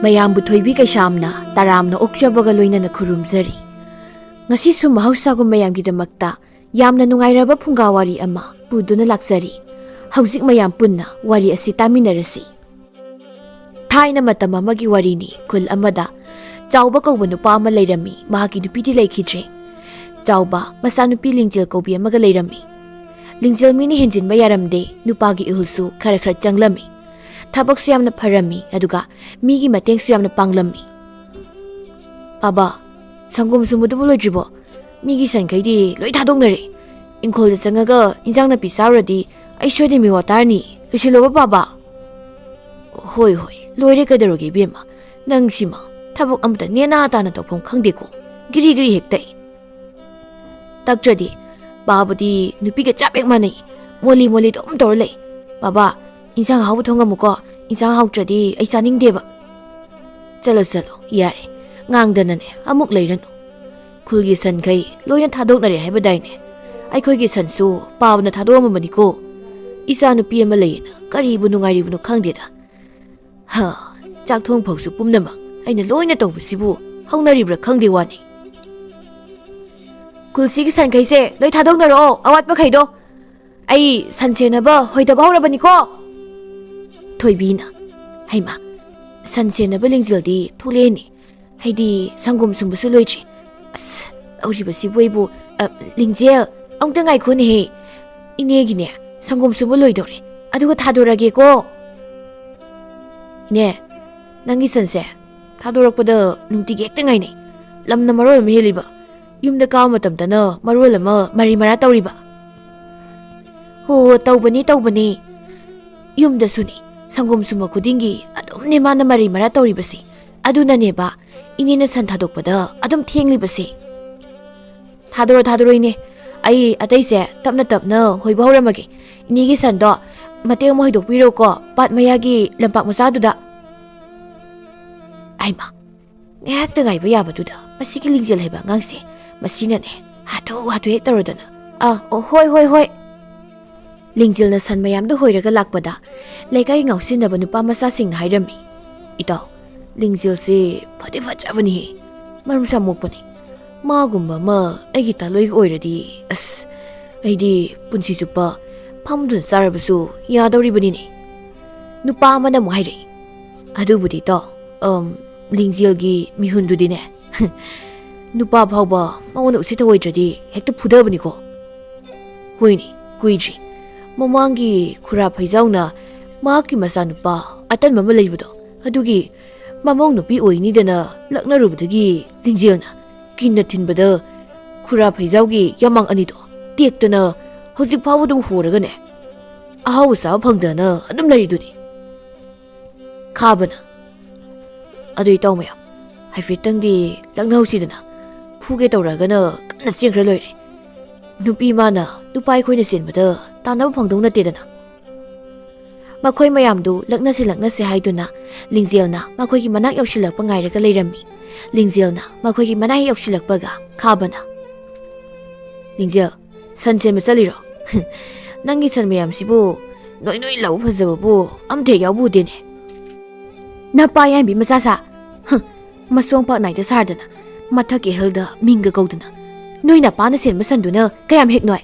mayambu thoibi kaishamna taramna okjabaga loinana khurumjari ngasi su mahausagu mayamgidamakta yamna nungairaba phungawari ama puduna laksari hauzik mayam punna wari asi taminarasi thaina matam amagi warini khul amada chawba kawba nupa ama leirami mahaki nupidi leikhidre chawba masa nupi lingjil kawbi amaga leirami lingjil mini henjin bayaramde nupagi ihulsu khara khara changlami tabak su yamna pharami aduga migi mateng su yamna panglami baba sangom sumudu bulojribo migi sankaidi loi thadongnare ingkhol da changaga injang na pisaradi ai shode mi watarni lusiloba baba hoi hoi loire kadaroge bema nang sima tabuk amta nena tana topom khangdeko giri giri hektai taktradi babadi nupiga chapek manai moli moli dom torlei baba injang hawu thongamuko injang hawtradi ai chaningdeba chalo chalo yare ngangdanane amuk leiranu khulgi san kai loina thadoknare haibadaine ꯑꯩꯈꯣꯏꯒꯤ ꯁꯟꯁꯨ ꯄꯥꯕꯅ ꯊꯥꯗꯣꯛꯑꯝꯃꯕꯅꯤꯀꯣ ꯏꯆꯥ ꯅꯨꯄꯤ ꯑꯃ ꯂꯩꯌꯦꯅ ꯀꯔꯤꯕꯨ ꯅꯨꯡꯉꯥꯏꯔꯤꯕꯅꯣ ꯈꯪꯗꯦꯗ ꯍꯥ ꯆꯥꯛ ꯊꯣꯡꯐꯧꯁꯨ ꯄꯨꯝꯅꯃꯛ ꯑꯩꯅ ꯂꯣꯏꯅ ꯇꯧꯕꯁꯤꯕꯨ ꯍꯧꯅꯔꯤꯕ꯭ꯔꯥ ꯈꯪꯗꯦ ꯋꯥꯅꯤ ꯀꯨꯜꯁꯤꯒꯤ ꯁꯟꯈꯩꯁꯦ ꯂꯣꯏ ꯊꯥꯗꯣꯛꯅꯔꯛꯑꯣ ꯑꯋꯥꯠꯄꯈꯩꯗꯣ ꯑꯩ ꯁꯟ ꯁꯦꯟꯅꯕ ꯍꯣꯏꯗꯕ ꯍꯧꯔꯕꯅꯤꯀꯣ ꯊꯣꯏꯕꯤꯅ ꯍꯩꯃꯥ ꯁꯟ ꯁꯦꯟꯅꯕ ꯂꯤꯡꯖꯦꯜꯗꯤ ꯊꯣꯛꯂꯛꯑꯦꯅꯦ ꯍꯥꯏꯗꯤ ꯁꯪꯒꯣꯝ ꯁꯨꯝꯕꯁꯨ ꯂꯣꯏꯗ꯭ꯔꯤ ꯑꯁ ꯇꯧꯔꯤꯕꯁꯤꯕꯨ ꯑꯩꯕꯨ ꯂꯤꯡꯖꯦꯜ ꯑꯃꯨꯛꯇ ꯉꯥꯏꯈꯣꯅꯦꯍꯦ ꯏꯅꯦꯒꯤꯅꯦ ꯁꯪꯒꯣꯝ ꯁꯨꯝꯕ ꯂꯣꯏꯗꯧꯔꯦ ꯑꯗꯨꯒ ꯊꯥꯗꯣꯔꯛꯑꯒꯦꯀꯣ ꯏꯅꯦ ꯅꯪꯒꯤ ꯁꯟꯁꯦ ꯊꯥꯗꯣꯔꯛꯄꯗ ꯅꯨꯡꯇꯤꯒꯤ ꯍꯦꯛꯇ ꯉꯥꯏꯅꯩ ꯂꯝꯅ ꯃꯔꯣꯜ ꯑꯃ ꯍꯦꯜꯂꯤꯕ ꯌꯨꯝꯗ ꯀꯥꯕ ꯃꯇꯝꯗꯅ ꯃꯔꯣꯜ ꯑꯃ ꯃꯔꯤ ꯃꯔꯥ ꯇꯧꯔꯤꯕ ꯍꯣ ꯇꯧꯕꯅꯤ ꯇꯧꯕꯅꯤ ꯌꯨꯝꯗꯁꯨꯅꯤ ꯁꯪꯒꯣꯝ ꯁꯨꯝꯕ ꯈꯨꯗꯤꯡꯒꯤ ꯑꯗꯨꯝꯅꯦ ꯃꯥꯅ ꯃꯔꯤ ꯃꯔꯥ ꯇꯧꯔꯤꯕꯁꯤ ꯑꯗꯨꯅꯅꯦꯕ ꯏꯅꯦꯅ ꯁꯟ ꯊꯥꯗꯣꯛꯄꯗ ꯑꯗꯨꯝ ꯊꯦꯡꯂꯤꯕꯁꯤ ꯊꯥꯗꯣꯔꯣ ꯊꯥꯗꯣꯔꯣ ꯏꯅꯦ ꯑꯩ ꯑꯇꯩꯁꯦ ꯇꯞꯅ ꯇꯞꯅ ꯍꯣꯏꯕ ꯍꯧꯔꯝꯃꯒꯦ ꯏꯅꯦꯒꯤ ꯁꯟꯗꯣ ꯃꯇꯦꯛ ꯑꯃ ꯍꯣꯏꯗꯣꯛꯄꯤꯔꯣꯀꯣ ꯄꯥꯠ ꯃꯌꯥꯒꯤ ꯂꯝꯄꯥꯛ ꯃꯆꯥꯗꯨꯗ ꯑꯩꯃ ꯉꯥꯏꯍꯥꯛꯇ ꯉꯥꯏꯕ ꯌꯥꯕꯗꯨꯗ ꯃꯁꯤꯒꯤ ꯂꯤꯡꯖꯦꯜ ꯍꯩꯕ ꯑꯉꯥꯡꯁꯦ ꯃꯁꯤꯅꯅꯦ ꯍꯥꯊꯨ ꯍꯥꯊꯨ ꯍꯦꯛ ꯇꯧꯔꯗꯅ ꯑꯣ ꯍꯣꯏ ꯍꯣꯏ ꯍꯣꯏ ꯂꯤꯡꯖꯦꯜꯅ ꯁꯟ ꯃꯌꯥꯝꯗ ꯍꯣꯏꯔꯒ ꯂꯥꯛꯄꯗ ꯂꯩꯀꯥꯏ ꯉꯥꯎꯁꯤꯟꯅꯕ ꯅꯨꯄꯥ ꯃꯆꯥꯁꯤꯡꯅ ꯍꯥꯏꯔꯝꯃꯤ ꯏꯇꯥꯎ ꯂꯤꯡꯖꯦꯜꯁꯦ ꯐꯗꯤ ꯐꯖꯕꯅꯤꯍꯦ ꯃꯔꯝ ꯁꯥꯃꯣꯛꯄꯅꯤ ꯃꯥꯒꯨꯝꯕ ꯑꯃ ꯑꯩꯒꯤ ꯇꯥꯂꯣꯏꯒ ꯑꯣꯏꯔꯗꯤ ꯑꯁ ꯑꯩꯗꯤ ꯄꯨꯟꯁꯤ ꯆꯨꯞꯄ ꯐꯝꯗꯨꯅ ꯆꯥꯔꯕꯁꯨ ꯌꯥꯗꯧꯔꯤꯕꯅꯤꯅꯦ ꯅꯨꯄꯥ ꯑꯃꯅ ꯑꯃꯨꯛ ꯍꯥꯏꯔꯛꯏ ꯑꯗꯨꯕꯨꯗꯤ ꯇꯣ ꯂꯤꯡꯖꯦꯜꯒꯤ ꯃꯤꯍꯨꯟꯗꯨꯗꯤꯅꯦ ꯅꯨꯄꯥ ꯐꯥꯎꯕ ꯃꯉꯣꯟꯗ ꯎꯁꯤꯠ ꯊꯑꯣꯏꯗ꯭ꯔꯗꯤ ꯍꯦꯛꯇ ꯐꯨꯗꯕꯅꯤꯀꯣ ꯍꯣꯏꯅꯦ ꯀꯨꯏꯗ꯭ꯔꯤ ꯃꯃꯥꯡꯒꯤ ꯈꯨꯔꯥ ꯐꯩꯖꯥꯎꯅ ꯃꯍꯥꯛꯀꯤ ꯃꯆꯥꯅꯨꯄꯥ ꯑꯇꯟꯕ ꯑꯃ ꯂꯩꯕꯗꯣ ꯑꯗꯨꯒꯤ ꯃꯃꯧ ꯅꯨꯄꯤ ꯑꯣꯏꯅꯤꯗꯅ ꯂꯛꯅꯔꯨꯕꯗꯒꯤ ꯂꯤꯡꯖꯦꯜꯅ ꯀꯤꯟꯅ ꯊꯤꯟꯕꯗ ꯈꯨꯔꯥ ꯐꯩꯖꯥꯎꯒꯤ ꯌꯥꯃꯥꯡ ꯑꯅꯤꯗꯣ ꯇꯦꯛꯇꯅ ꯍꯧꯖꯤꯛ ꯐꯥꯎꯕ ꯑꯗꯨꯝ ꯍꯣꯔꯒꯅꯦ ꯑꯍꯥꯎꯕ ꯆꯥꯕ ꯐꯪꯗꯅ ꯑꯗꯨꯝ ꯂꯩꯔꯤꯗꯨꯅꯤ ꯈꯥꯕꯅ ꯑꯗꯨ ꯏꯇꯥꯎ ꯃꯌꯥꯝ ꯍꯥꯏꯐꯦꯠꯇꯪꯗꯤ ꯂꯛꯅꯍꯧꯁꯤꯗꯅ ꯐꯨꯒꯦ ꯇꯧꯔꯒꯅ ꯀꯟꯅ ꯆꯦꯟꯈ꯭ꯔ ꯂꯣꯏꯔꯦ ꯅꯨꯄꯤ ꯃꯥꯅ ꯅꯨꯄꯥ ꯑꯩꯈꯣꯏꯅ ꯆꯦꯟꯕꯗ ꯇꯥꯟꯅꯕ ꯐꯪꯗꯧ ꯅꯠꯇꯦꯗꯅ ꯃꯈꯣꯏ ꯃꯌꯥꯝꯗꯨ ꯂꯛꯅꯁꯦ ꯍꯥꯏꯗꯨꯅ ꯂꯤꯡꯖꯦꯜꯅ ꯃꯈꯣꯏꯒꯤ ꯃꯅꯥꯛ ꯌꯧꯁꯤꯜꯂꯛꯄ ꯉꯥꯏꯔꯒ ꯂꯩꯔꯝꯃꯤ ꯂꯤꯡꯖꯦꯜꯅ ꯃꯈꯣꯏꯒꯤ ꯃꯅꯥꯛ ꯌꯧꯁꯤꯜꯂꯛꯄꯒ ꯈꯥꯕꯅ ꯂꯤꯡꯖꯦꯜ ꯁꯟ ꯁꯦꯟꯕ ꯆꯠꯂꯤꯔꯣ ꯅꯪꯒꯤ ꯁꯟ ꯃꯌꯥꯝꯁꯤꯕꯨ ꯅꯣꯏ ꯅꯣꯏ ꯂꯥꯎꯕ ꯐꯖꯕꯕꯨ ꯑꯝꯇ ꯍꯦꯛ ꯌꯥꯎꯕꯨꯗꯦꯅꯦ ꯅꯄꯥ ꯌꯥꯏꯕꯤ ꯃꯆꯥꯁꯥ ꯃꯁꯣꯡ ꯄꯥꯛ ꯅꯥꯏꯗ ꯁꯥꯔꯗꯅ ꯃꯊꯛꯀꯤ ꯍꯦꯜꯗ ꯃꯤꯡꯒ ꯀꯧꯗꯅ ꯅꯣꯏ ꯅꯄꯥꯅ ꯁꯦꯟꯕ ꯁꯟꯗꯨꯅ ꯀꯌꯥꯝ ꯍꯦꯛ ꯅꯣꯏ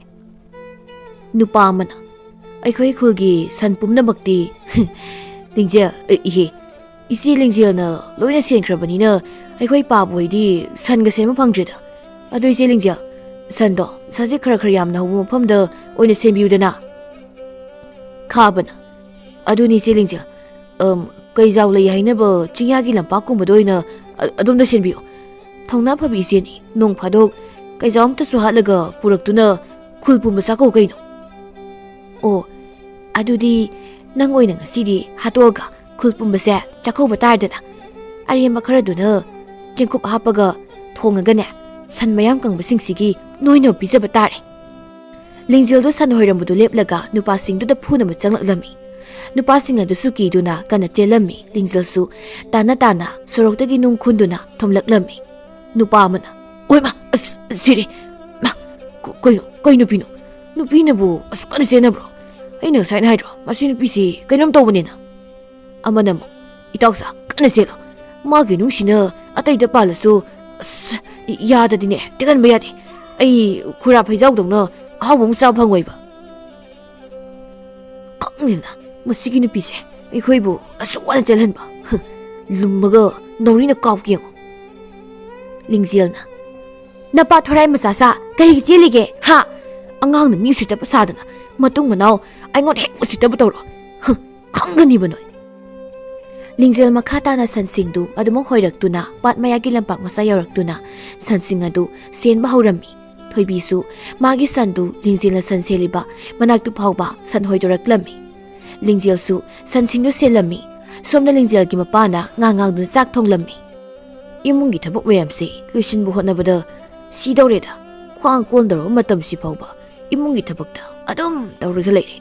ꯅꯨꯄꯥ ꯑꯃꯅ ꯑꯩꯈꯣꯏ ꯈꯨꯜꯒꯤ ꯁꯟ ꯄꯨꯝꯅꯃꯛꯇꯤ ꯂꯤꯡꯖꯦꯜ ꯏꯍꯦ ꯏꯆꯦ ꯂꯤꯡꯖꯦꯜꯅ ꯂꯣꯏꯅ ꯁꯦꯟꯈ꯭ꯔꯕꯅꯤꯅ ꯑꯩꯈꯣꯏ ꯄꯥꯕ ꯍꯣꯏꯗꯤ ꯁꯟꯒ ꯁꯦꯟꯕ ꯐꯪꯗ꯭ꯔꯦꯗ ꯑꯗꯨ ꯏꯆꯦ ꯂꯤꯡꯖꯦꯜ ꯁꯟꯗꯣ ꯁꯖꯤꯛ ꯈꯔ ꯈꯔ ꯌꯥꯝꯅ ꯍꯧꯕ ꯃꯐꯝꯗ ꯑꯣꯏꯅ ꯁꯦꯟꯕꯤꯌꯨꯗꯅ ꯈꯥꯕꯅ ꯑꯗꯨꯅꯤ ꯏꯆꯦ ꯂꯤꯡꯖꯦꯜ ꯀꯩꯖꯥꯎ ꯂꯩ ꯍꯥꯏꯅꯕ ꯆꯤꯡꯌꯥꯒꯤ ꯂꯝꯄꯥꯛꯀꯨꯝꯕꯗ ꯑꯣꯏꯅ ꯑꯗꯣꯝꯗ ꯁꯦꯟꯕꯤꯌꯨ ꯊꯧꯅꯥ ꯐꯕꯤ ꯏꯆꯦꯅꯤ ꯅꯣꯡ ꯐꯥꯗꯣꯛ ꯀꯩꯖꯥꯎ ꯑꯝꯇꯁꯨ ꯍꯥꯠꯂꯒ ꯄꯨꯔꯛꯇꯨꯅ ꯈꯨꯜ ꯄꯨꯝꯕ ꯆꯥꯛꯀꯧ ꯀꯩꯅꯣ ꯑꯣ ꯑꯗꯨꯗꯤ ꯅꯪ ꯑꯣꯏꯅ ꯉꯁꯤꯗꯤ ꯍꯥꯠꯇꯣꯛꯑꯒ ꯈꯨꯜ ꯄꯨꯝꯕꯁꯦ ꯆꯥꯛꯀꯧꯕ ꯇꯥꯔꯗꯅ ꯑꯔꯦꯝꯕ ꯈꯔꯗꯨꯅ ꯆꯦꯡꯀꯨꯞ ꯍꯥꯞꯄꯒ ꯊꯣꯡꯉꯒꯅꯦ ꯁꯟ ꯃꯌꯥꯝ ꯀꯪꯕꯁꯤꯡꯁꯤꯒꯤ ꯅꯣꯏꯅ ꯄꯤꯖꯕ ꯇꯥꯔꯦ ꯂꯤꯡꯖꯦꯜꯗꯣ ꯁꯟ ꯍꯣꯏꯔꯝꯕꯗꯨ ꯂꯦꯞꯂꯒ ꯅꯨꯄꯥꯁꯤꯡꯗꯨꯗ ꯐꯨꯅꯕ ꯆꯪꯂꯛꯂꯝꯃꯤ ꯅꯨꯄꯥꯁꯤꯡ ꯑꯗꯨꯁꯨ ꯀꯤꯗꯨꯅ ꯀꯟꯅ ꯆꯦꯜꯂꯝꯃꯤ ꯂꯤꯡꯖꯦꯜꯁꯨ ꯇꯥꯅ ꯇꯥꯅ ꯁꯣꯔꯣꯛꯇꯒꯤ ꯅꯨꯡ ꯈꯨꯟꯗꯨꯅ ꯊꯣꯝꯂꯛꯂꯝꯃꯤ ꯅꯨꯄꯥ ꯑꯃꯅ ꯑꯣꯏꯃ ꯑꯁ ꯁꯤꯔꯦ ꯃꯥ ꯀꯩ ꯅꯨꯄꯤꯅꯣ ꯅꯨꯄꯤꯅꯕꯨ ꯑꯁꯨꯛ ꯀꯟꯅ ꯆꯦꯟꯅꯕ꯭ꯔꯣ ꯑꯩꯅ ꯉꯁꯥꯏꯅ ꯍꯥꯏꯗ꯭ꯔꯣ ꯃꯁꯤ ꯅꯨꯄꯤꯁꯤ ꯀꯩꯅꯣꯝ ꯇꯧꯕꯅꯤꯅ ꯑꯃꯅ ꯑꯃꯨꯛ ꯏꯇꯥꯎꯁꯥ ꯀꯟꯅ ꯆꯦꯜꯂꯣ ꯃꯥꯒꯤ ꯅꯨꯡꯁꯤꯅ ꯑꯇꯩꯗ ꯄꯥꯜꯂꯁꯨ ꯑꯁ ꯌꯥꯗꯗꯤꯅꯦ ꯇꯦꯛꯍꯟꯕ ꯌꯥꯗꯦ ꯑꯩ ꯈꯨꯔꯥ ꯐꯩꯖꯥꯎꯗꯧꯅ ꯑꯍꯥꯎꯕ ꯑꯃ ꯆꯥꯕ ꯐꯪꯉꯣꯏꯕ ꯈꯪꯗꯦꯅ ꯃꯁꯤꯒꯤ ꯅꯨꯄꯤꯁꯦ ꯑꯩꯈꯣꯏꯕꯨ ꯑꯁꯨꯛ ꯋꯥꯅ ꯆꯦꯜꯍꯟꯕ ꯂꯨꯝꯃꯒ ꯅꯧꯔꯤꯅ ꯀꯥꯎꯒꯦ ꯌꯦꯡꯉꯣ ꯂꯤꯡꯖꯦꯜꯅ ꯅꯄꯥ ꯊꯣꯔꯥꯏ ꯃꯆꯥ ꯀꯔꯤꯒꯤ ꯆꯦꯜꯂꯤꯒꯦ ꯍꯥ ꯑꯉꯥꯡꯅ ꯃꯤ ꯎꯁꯤꯠꯇꯕ ꯁꯥꯗꯅ ꯃꯇꯨꯡ ꯃꯅꯥꯎ ꯑꯩꯉꯣꯟꯗ ꯍꯦꯛ ꯎꯁꯤꯠꯇꯕ ꯇꯧꯔꯣ ꯈꯪꯒꯅꯤꯕ ꯅꯣꯏ ꯂꯤꯡꯖꯦꯜ ꯃꯈꯥ ꯇꯥꯅ ꯁꯟꯁꯤꯡꯗꯨ ꯑꯗꯨꯃꯛ ꯍꯣꯏꯔꯛꯇꯨꯅ ꯄꯥꯠ ꯃꯌꯥꯒꯤ ꯂꯝꯄꯥꯛ ꯃꯆꯥ ꯌꯧꯔꯛꯇꯨꯅ ꯁꯟꯁꯤꯡ ꯑꯗꯨ ꯁꯦꯟꯕ ꯍꯧꯔꯝꯃꯤ ꯊꯣꯏꯕꯤꯁꯨ ꯃꯥꯒꯤ ꯁꯟꯗꯨ ꯂꯤꯡꯖꯦꯜꯅ ꯁꯟ ꯁꯦꯜꯂꯤꯕ ꯃꯅꯥꯛꯇꯨ ꯐꯥꯎꯕ ꯁꯟ ꯍꯣꯏꯗꯣꯔꯛꯂꯝꯃꯤ ꯂꯤꯡꯖꯦꯜꯁꯨ ꯁꯟꯁꯤꯡꯗꯨ ꯁꯦꯜꯂꯝꯃꯤ ꯁꯣꯝꯅ ꯂꯤꯡꯖꯦꯜꯒꯤ ꯃꯄꯥꯅ ꯉꯥꯡꯗꯨꯅ ꯆꯥꯛ ꯊꯣꯡꯂꯝꯃꯤ ꯏꯃꯨꯡꯒꯤ ꯊꯕꯛ ꯃꯌꯥꯝꯁꯦ ꯂꯣꯏꯁꯤꯟꯕ ꯍꯣꯠꯅꯕꯗ ꯁꯤꯗꯧꯔꯦꯗ ꯈ꯭ꯋꯥꯡ ꯀꯣꯟꯗꯧꯔꯕ ꯃꯇꯝꯁꯤ ꯐꯥꯎꯕ ꯏꯃꯨꯡꯒꯤ ꯊꯕꯛꯇ ꯑꯗꯨꯝ ꯇꯧꯔꯒ ꯂꯩꯔꯦ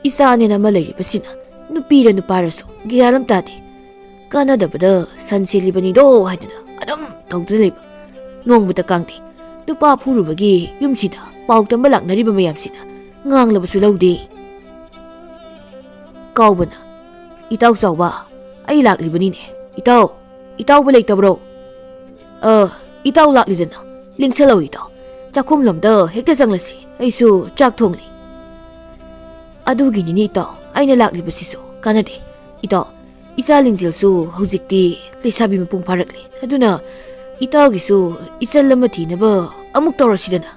ꯏꯆꯥꯅꯦꯅ ꯑꯃ ꯂꯩꯔꯤꯕꯁꯤꯅ ꯅꯨꯄꯤꯔ ꯅꯨꯄꯥꯔꯁꯨ ꯒ꯭ꯌꯥꯟ ꯑꯃ ꯇꯥꯗꯦ ꯀꯥꯟꯅꯗꯕꯗ ꯁꯟ ꯁꯦꯜꯂꯤꯕꯅꯤꯗꯣ ꯍꯥꯏꯗꯅ ꯑꯗꯨꯝ ꯇꯧꯗꯨꯅ ꯂꯩꯕ ꯅꯣꯡꯃꯇ ꯀꯥꯡꯗꯦ ꯅꯨꯄꯥ ꯐꯨꯔꯨꯕꯒꯤ ꯌꯨꯝꯁꯤꯗ ꯄꯥꯎ ꯇꯝꯕ ꯂꯥꯛꯅꯔꯤꯕ ꯃꯌꯥꯝꯁꯤꯅ ꯉꯥꯡꯂꯕꯁꯨ ꯂꯧꯗꯦ ꯀꯥꯎꯕꯅ ꯏꯇꯥꯎ ꯆꯥꯎꯕ ꯑꯩ ꯂꯥꯛꯂꯤꯕꯅꯤꯅꯦ ꯏꯇꯥꯎꯕꯨ ꯂꯩꯇꯕ꯭ꯔꯣ ꯏꯇꯥꯎ ꯂꯥꯛꯂꯤꯗꯅ ꯂꯦꯡꯁꯜꯂꯧ ꯏꯇꯥꯎ ꯆꯥꯛꯈꯨꯝꯂꯣꯝꯗ ꯍꯦꯛꯇ ꯆꯪꯂꯁꯤ ꯑꯩꯁꯨ ꯆꯥꯛ ꯊꯣꯡꯂꯤ ꯑꯗꯨꯒꯤꯅꯤꯅꯦ ꯏꯇꯥꯎ ꯑꯩꯅ ꯂꯥꯛꯂꯤꯕꯁꯤꯁꯨ ꯀꯥꯟꯅꯗꯦ ꯏꯇꯥꯎ ꯏꯆꯥ ꯂꯤꯡꯖꯦꯜꯁꯨ ꯍꯧꯖꯤꯛꯇꯤ ꯂꯩꯁꯥꯕꯤ ꯃꯄꯨꯡ ꯐꯥꯔꯛꯂꯦ ꯑꯗꯨꯅ ꯏꯇꯥꯎꯒꯤꯁꯨ ꯏꯆꯜ ꯑꯃ ꯊꯤꯅꯕ ꯑꯃꯨꯛ ꯇꯧꯔꯁꯤꯗꯅ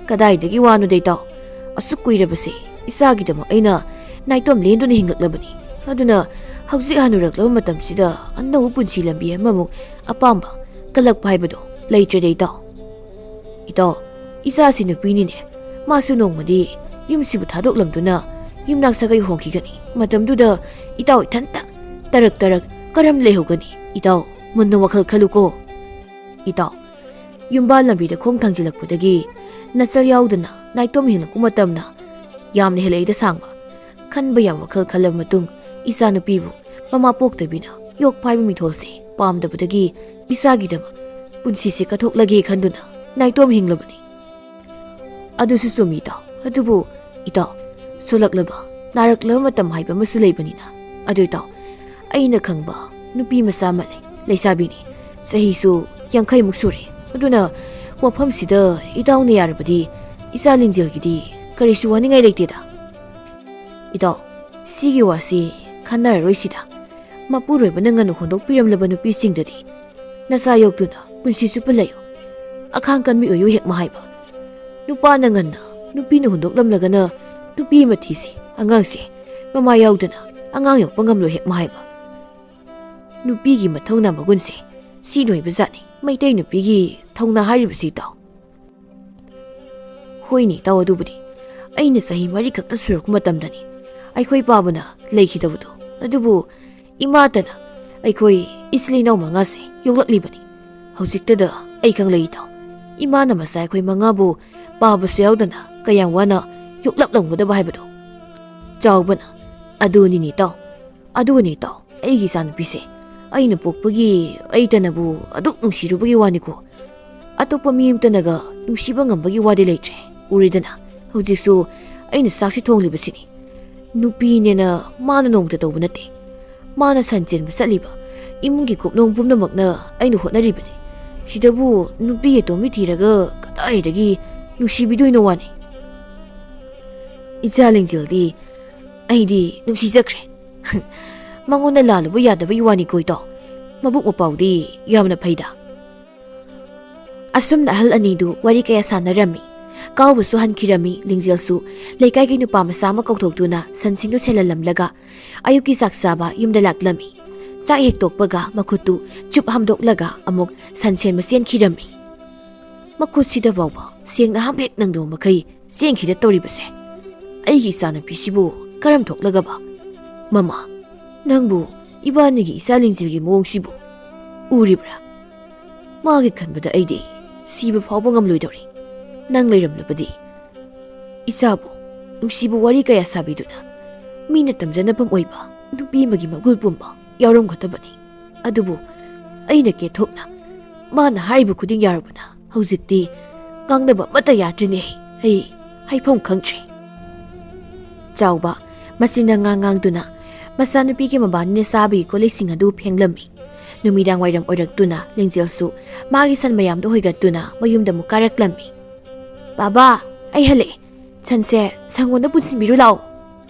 ꯀꯗꯥꯏꯗꯒꯤ ꯋꯥꯅꯣꯗ ꯏꯇꯥꯎ ꯑꯁꯨꯛ ꯀꯨꯏꯔꯕꯁꯦ ꯏꯆꯥꯒꯤꯗꯃꯛ ꯑꯩꯅ ꯅꯥꯏꯇꯣꯝ ꯂꯦꯟꯗꯨꯅ ꯍꯤꯡꯂꯛꯂꯕꯅꯤ ꯑꯗꯨꯅ ꯍꯧꯖꯤꯛ ꯍꯟꯅꯨꯔꯛꯂꯕ ꯃꯇꯝꯁꯤꯗ ꯑꯅꯧꯕ ꯄꯨꯟꯁꯤ ꯂꯝꯕꯤ ꯑꯃꯃꯨꯛ ꯑꯄꯥꯝꯕ ꯀꯜꯂꯛꯄ ꯍꯥꯏꯕꯗꯣ ꯂꯩꯇ꯭ꯔꯦꯗ ꯏꯇꯥꯎ ꯏꯆꯥꯁꯤ ꯅꯨꯄꯤꯅꯤꯅꯦ ꯃꯥꯁꯨ ꯅꯣꯡꯃꯗꯤ ꯌꯨꯝꯁꯤꯕꯨ ꯊꯥꯗꯣꯛꯂꯝꯗꯨꯅ ꯌꯨꯝꯅꯥꯛ ꯁꯥꯒꯩ ꯍꯣꯡꯈꯤꯒꯅꯤ ꯃꯇꯝꯗꯨꯗ ꯏꯇꯥꯎ ꯏꯊꯟꯇ ꯇꯔꯛ ꯀꯔꯝ ꯂꯩꯍꯧꯒꯅꯤ ꯏꯇꯥꯎ ꯃꯨꯟꯅ ꯋꯥꯈꯜ ꯈꯜꯂꯨꯀꯣ ꯏꯇꯥꯎ ꯌꯨꯝꯕꯥꯜ ꯂꯝꯕꯤꯗ ꯈꯣꯡ ꯊꯥꯡꯖꯤꯜꯂꯛꯄꯗꯒꯤ ꯅꯆꯜ ꯌꯥꯎꯗꯅ ꯅꯥꯏꯇꯣꯝ ꯍꯤꯡꯂꯛꯄ ꯃꯇꯝꯅ ꯌꯥꯝꯅ ꯍꯦꯜꯂꯛꯏꯗ ꯁꯥꯡꯕ ꯈꯟꯕ ꯌꯥꯕ ꯋꯥꯈꯜ ꯈꯜꯂꯕ ꯃꯇꯨꯡ ꯏꯆꯥ ꯅꯨꯄꯤꯕꯨ ꯃꯃꯥ ꯄꯣꯛꯇꯕꯤꯅ ꯌꯣꯛ ꯐꯥꯏꯕ ꯃꯤꯊꯣꯜꯁꯦ ꯄꯥꯝꯗꯕꯗꯒꯤ ꯏꯆꯥꯒꯤꯗꯃꯛ ꯄꯨꯟꯁꯤꯁꯦ ꯀꯠꯊꯣꯛꯂꯒꯦ ꯈꯟꯗꯨꯅ ꯅꯥꯏꯇꯣꯝ ꯍꯤꯡꯂꯕꯅꯤ ꯑꯗꯨꯁꯨ ꯆꯨꯝꯃꯤ ꯏꯇꯥꯎ ꯑꯗꯨꯕꯨ ꯏꯇꯥꯎ ꯁꯣꯜꯂꯛꯂꯕ ꯅꯥꯔꯛꯂꯕ ꯃꯇꯝ ꯍꯥꯏꯕ ꯑꯃꯁꯨ ꯂꯩꯕꯅꯤꯅ ꯑꯗꯨ ꯏꯇꯥꯎ ꯑꯩꯅ ꯈꯪꯕ ꯅꯨꯄꯤ ꯃꯆꯥ ꯑꯃ ꯂꯩ ꯂꯩꯁꯥꯕꯤꯅꯤ ꯆꯍꯤꯁꯨ 50ꯃꯨꯛ ꯁꯨꯔꯦ ꯑꯗꯨꯅ ꯋꯥꯐꯝꯁꯤꯗ ꯏꯇꯥꯎꯅ ꯌꯥꯔꯕꯗꯤ ꯏꯆꯥ ꯂꯤꯡꯖꯦꯜꯒꯤꯗꯤ ꯀꯔꯤꯁꯨ ꯋꯥꯅꯤꯡꯉꯥꯏ ꯂꯩꯇꯦꯗ ꯏꯇꯥꯎ ꯁꯤꯒꯤ ꯋꯥꯁꯤ ꯈꯟꯅꯔꯔꯣꯏꯁꯤꯗ ꯃꯄꯨꯔꯣꯏꯕꯅ ꯉꯟꯅ ꯍꯣꯡꯗꯣꯛꯄꯤꯔꯝꯂꯕ ꯅꯨꯄꯤꯁꯤꯡꯗꯗꯤ ꯅꯆꯥ ꯌꯣꯛꯇꯨꯅ ꯄꯨꯟꯁꯤ ꯆꯨꯞꯄ ꯂꯩꯌꯨ ꯑꯈꯥꯡ ꯀꯟꯕꯤ ꯑꯣꯏꯌꯨ ꯍꯦꯛ ꯃꯍꯥꯏꯕ ꯅꯨꯄꯥꯅ ꯉꯟꯅ ꯅꯨꯄꯤꯅ ꯍꯨꯟꯗꯣꯛꯂꯝꯂꯒꯅ ꯅꯨꯄꯤ ꯑꯃ ꯊꯤꯁꯤ ꯑꯉꯥꯡꯁꯦ ꯃꯃꯥ ꯌꯥꯎꯗꯅ ꯑꯉꯥꯡ ꯌꯣꯛꯄ ꯉꯝꯂꯣꯏ ꯍꯦꯛ ꯃꯍꯥꯏꯕ ꯅꯨꯄꯤꯒꯤ ꯃꯊꯧꯅꯥ ꯃꯒꯨꯟꯁꯦ ꯁꯤ ꯅꯣꯏꯕꯖꯥꯠꯅꯤ ꯃꯩꯇꯩ ꯅꯨꯄꯤꯒꯤ ꯊꯧꯅꯥ ꯍꯥꯏꯔꯤꯕꯁꯤ ꯏꯇꯥꯎ ꯍꯣꯏꯅꯦ ꯏꯇꯥꯎ ꯑꯗꯨꯕꯨꯗꯤ ꯑꯩꯅ ꯆꯍꯤ 4 ꯈꯛꯇ ꯁꯨꯔꯛꯄ ꯃꯇꯝꯗꯅꯤ ꯑꯩꯈꯣꯏ ꯄꯥꯕꯅ ꯂꯩꯈꯤꯗꯕꯗꯣ ꯑꯗꯨꯕꯨ ꯏꯃꯥꯇꯅ ꯑꯩꯈꯣই ꯏꯆꯤꯜ ꯏꯅꯥꯎ 5ꯁꯦ ꯌꯣꯛꯂꯛꯂꯤꯕꯅꯤ ꯍꯧꯖꯤꯛꯇꯗ ꯑꯩ ꯈꯪꯂꯛꯏ ꯏꯇꯥꯎ ꯏꯃꯥꯅ ꯃꯆꯥ ꯑꯩꯈꯣꯏ 5ꯕꯨ ꯄꯥꯕꯁꯨ ꯌꯥꯎꯗꯅ ꯀꯌꯥꯝ ꯋꯥꯅ ꯌꯣꯛꯂꯛꯂꯝꯒꯗꯕ ꯍꯥꯏꯕꯗꯣ ꯆꯥꯎꯕꯅ ꯑꯗꯨꯅꯤꯅꯦ ꯏꯇꯥꯎ ꯑꯗꯨꯒꯅꯦ ꯏꯇꯥꯎ ꯑꯩꯒꯤ ꯏꯆꯥꯅꯨꯄꯤꯁꯦ ꯑꯩꯅ ꯄꯣꯛꯄꯒꯤ ꯑꯩꯇꯅꯕꯨ ꯑꯗꯨꯛ ꯅꯨꯡꯁꯤꯔꯨꯕꯒꯤ ꯋꯥꯅꯤꯀꯣ ꯑꯇꯣꯞꯄ ꯃꯤ ꯑꯃꯇꯅꯒ ꯅꯨꯡꯁꯤꯕ ꯉꯝꯕꯒꯤ ꯋꯥꯗꯤ ꯂꯩꯇ꯭ꯔꯦ ꯎꯔꯤꯗꯅ ꯍꯧꯖꯤꯛꯁꯨ ꯑꯩꯅ ꯆꯥꯛꯁꯤ ꯊꯣꯡꯂꯤꯕꯁꯤꯅꯤ ꯅꯨꯄꯤꯅꯦꯅ ꯃꯥꯅ ꯅꯣꯡꯇ ꯇꯧꯕ ꯅꯠꯇꯦ ꯃꯥꯅ ꯁꯟ ꯆꯦꯟꯕ ꯆꯠꯂꯤꯕ ꯏꯃꯨꯡꯒꯤ ꯀꯨꯞꯅꯣꯝ ꯄꯨꯝꯅꯃꯛꯅ ꯑꯩꯅ ꯍꯣꯠꯅꯔꯤꯕꯅꯤ ꯁꯤꯗꯕꯨ ꯅꯨꯄꯤ ꯑꯇꯣꯝꯕꯤ ꯊꯤꯔꯒ ꯀꯗꯥꯏꯗꯒꯤ ꯅꯨꯡꯁꯤꯕꯤꯗꯣꯏꯅꯣ ꯋꯥꯅꯤ ꯏꯆꯥ ꯂꯤꯡꯖꯦꯜꯗꯤ ꯑꯩꯗꯤ ꯅꯨꯡꯁꯤꯖꯈ꯭ꯔꯦ ꯃꯉꯣꯟꯗ ꯂꯥꯜꯂꯨꯕ ꯌꯥꯗꯕꯒꯤ ꯋꯥꯅꯤꯀꯣ ꯏꯇꯥꯎ ꯃꯕꯨꯛ ꯃꯄꯥꯎꯗꯤ ꯌꯥꯝꯅ ꯐꯩꯗ ꯑꯁꯨꯝꯅ ꯑꯍꯜ ꯑꯅꯤꯗꯨ ꯋꯥꯔꯤ ꯀꯌꯥ ꯁꯥꯟꯅꯔꯝꯃꯤ ꯀꯥꯎꯕꯁꯨ ꯍꯟꯈꯤꯔꯝꯃꯤ ꯂꯤꯡꯖꯦꯜꯁꯨ ꯂꯩꯀꯥꯏꯒꯤ ꯅꯨꯄꯥ ꯃꯆꯥ ꯑꯃ ꯀꯧꯊꯣꯛꯇꯨꯅ ꯁꯟꯁꯤꯡꯗꯨ ꯁꯦꯜꯍꯜꯂꯝꯂꯒ ꯑꯌꯨꯛꯀꯤ ꯆꯥꯛ ꯆꯥꯕ ꯌꯨꯝꯗ ꯂꯥꯛꯂꯝꯃꯤ ꯆꯥꯛ ꯍꯦꯛ ꯇꯣꯛꯄꯒ ꯃꯈꯨꯠꯇꯨ ꯆꯨꯞ ꯍꯥꯝꯗꯣꯛꯂꯒ ꯑꯃꯨꯛ ꯁꯟ ꯁꯦꯟꯕ ꯆꯦꯟꯈꯤꯔꯝꯃꯤ ꯃꯈꯨꯠꯁꯤꯗ ꯐꯥꯎꯕ ꯁꯦꯡꯅ ꯍꯥꯝ ꯍꯦꯛ ꯅꯪꯗꯕ ꯃꯈꯩ ꯆꯦꯟꯈꯤꯗ ꯇꯧꯔꯤꯕꯁꯦ ꯑꯩꯒꯤ ꯏꯆꯥꯅꯨꯄꯤꯁꯤꯕꯨ ꯀꯔꯝ ꯊꯣꯛꯂꯒꯕ ꯃꯃꯥ ꯅꯪꯕꯨ ꯏꯕꯥꯅꯤꯒꯤ ꯏꯆꯥ ꯂꯤꯡꯖꯦꯜꯒꯤ ꯃꯑꯣꯡꯁꯤꯕꯨ ꯎꯔꯤꯕ꯭ꯔꯥ ꯃꯥꯒꯤ ꯈꯟꯕꯗ ꯑꯩꯗꯤ ꯁꯤꯕ ꯐꯥꯎꯕ ꯉꯝꯂꯣꯏꯗꯧꯔꯤ ꯅꯪ ꯂꯩꯔꯝꯂꯕꯗꯤ ꯏꯆꯥꯕꯨ ꯅꯨꯡꯁꯤꯕ ꯋꯥꯔꯤ ꯀꯌꯥ ꯁꯥꯕꯤꯗꯨꯅ ꯃꯤꯅ ꯇꯝꯖꯅꯐꯝ ꯑꯣꯏꯕ ꯅꯨꯄꯤ ꯑꯃꯒꯤ ꯃꯒꯨꯜ ꯄꯨꯝꯕ ꯌꯥꯎꯔꯝꯒꯗꯕꯅꯤ ꯑꯗꯨꯕꯨ ꯑꯩꯅ ꯀꯦꯊꯣꯛꯅ ꯃꯥꯅ ꯍꯥꯏꯔꯤꯕ ꯈꯨꯗꯤꯡ ꯌꯥꯔꯕꯅ ꯍꯧꯖꯤꯛꯇꯤ ꯉꯥꯡꯅꯕ ꯑꯃꯠꯇ ꯌꯥꯗ꯭ꯔꯤꯅꯦ ꯑꯩ ꯍꯥꯏꯐꯝ ꯈꯪꯗ꯭ꯔꯦ ꯆꯥꯎꯕ ꯃꯆꯤꯟꯅ ꯉꯥꯡꯗꯨꯅ ꯃꯆꯥꯅꯨꯄꯤꯒꯤ ꯃꯕꯥꯅꯤꯅ ꯆꯥꯕꯒꯤ ꯀꯣꯜꯂꯤꯛꯁꯤꯡ ꯑꯗꯨ ꯐꯦꯡꯂꯝꯃꯤ ꯅꯨꯃꯤꯗꯥꯡ ꯋꯥꯏꯔꯝ ꯑꯣꯏꯔꯛꯇꯨꯅ ꯂꯤꯡꯖꯦꯜꯁꯨ ꯃꯥꯒꯤ ꯁꯟ ꯃꯌꯥꯝꯗꯣ ꯍꯣꯏꯒꯠꯇꯨꯅ ꯃꯌꯨꯝꯗ ꯑꯃꯨꯛ ꯀꯥꯔꯛꯂꯝꯃꯤ꯫ ꯕꯥꯕꯥ ꯑꯩ ꯍꯜꯂꯛꯑꯦ, ꯁꯟꯁꯦ ꯁꯪꯒꯣꯟꯗ ꯄꯨꯟꯁꯤꯟꯕꯤꯔꯨ ꯂꯥꯛꯑꯣ꯫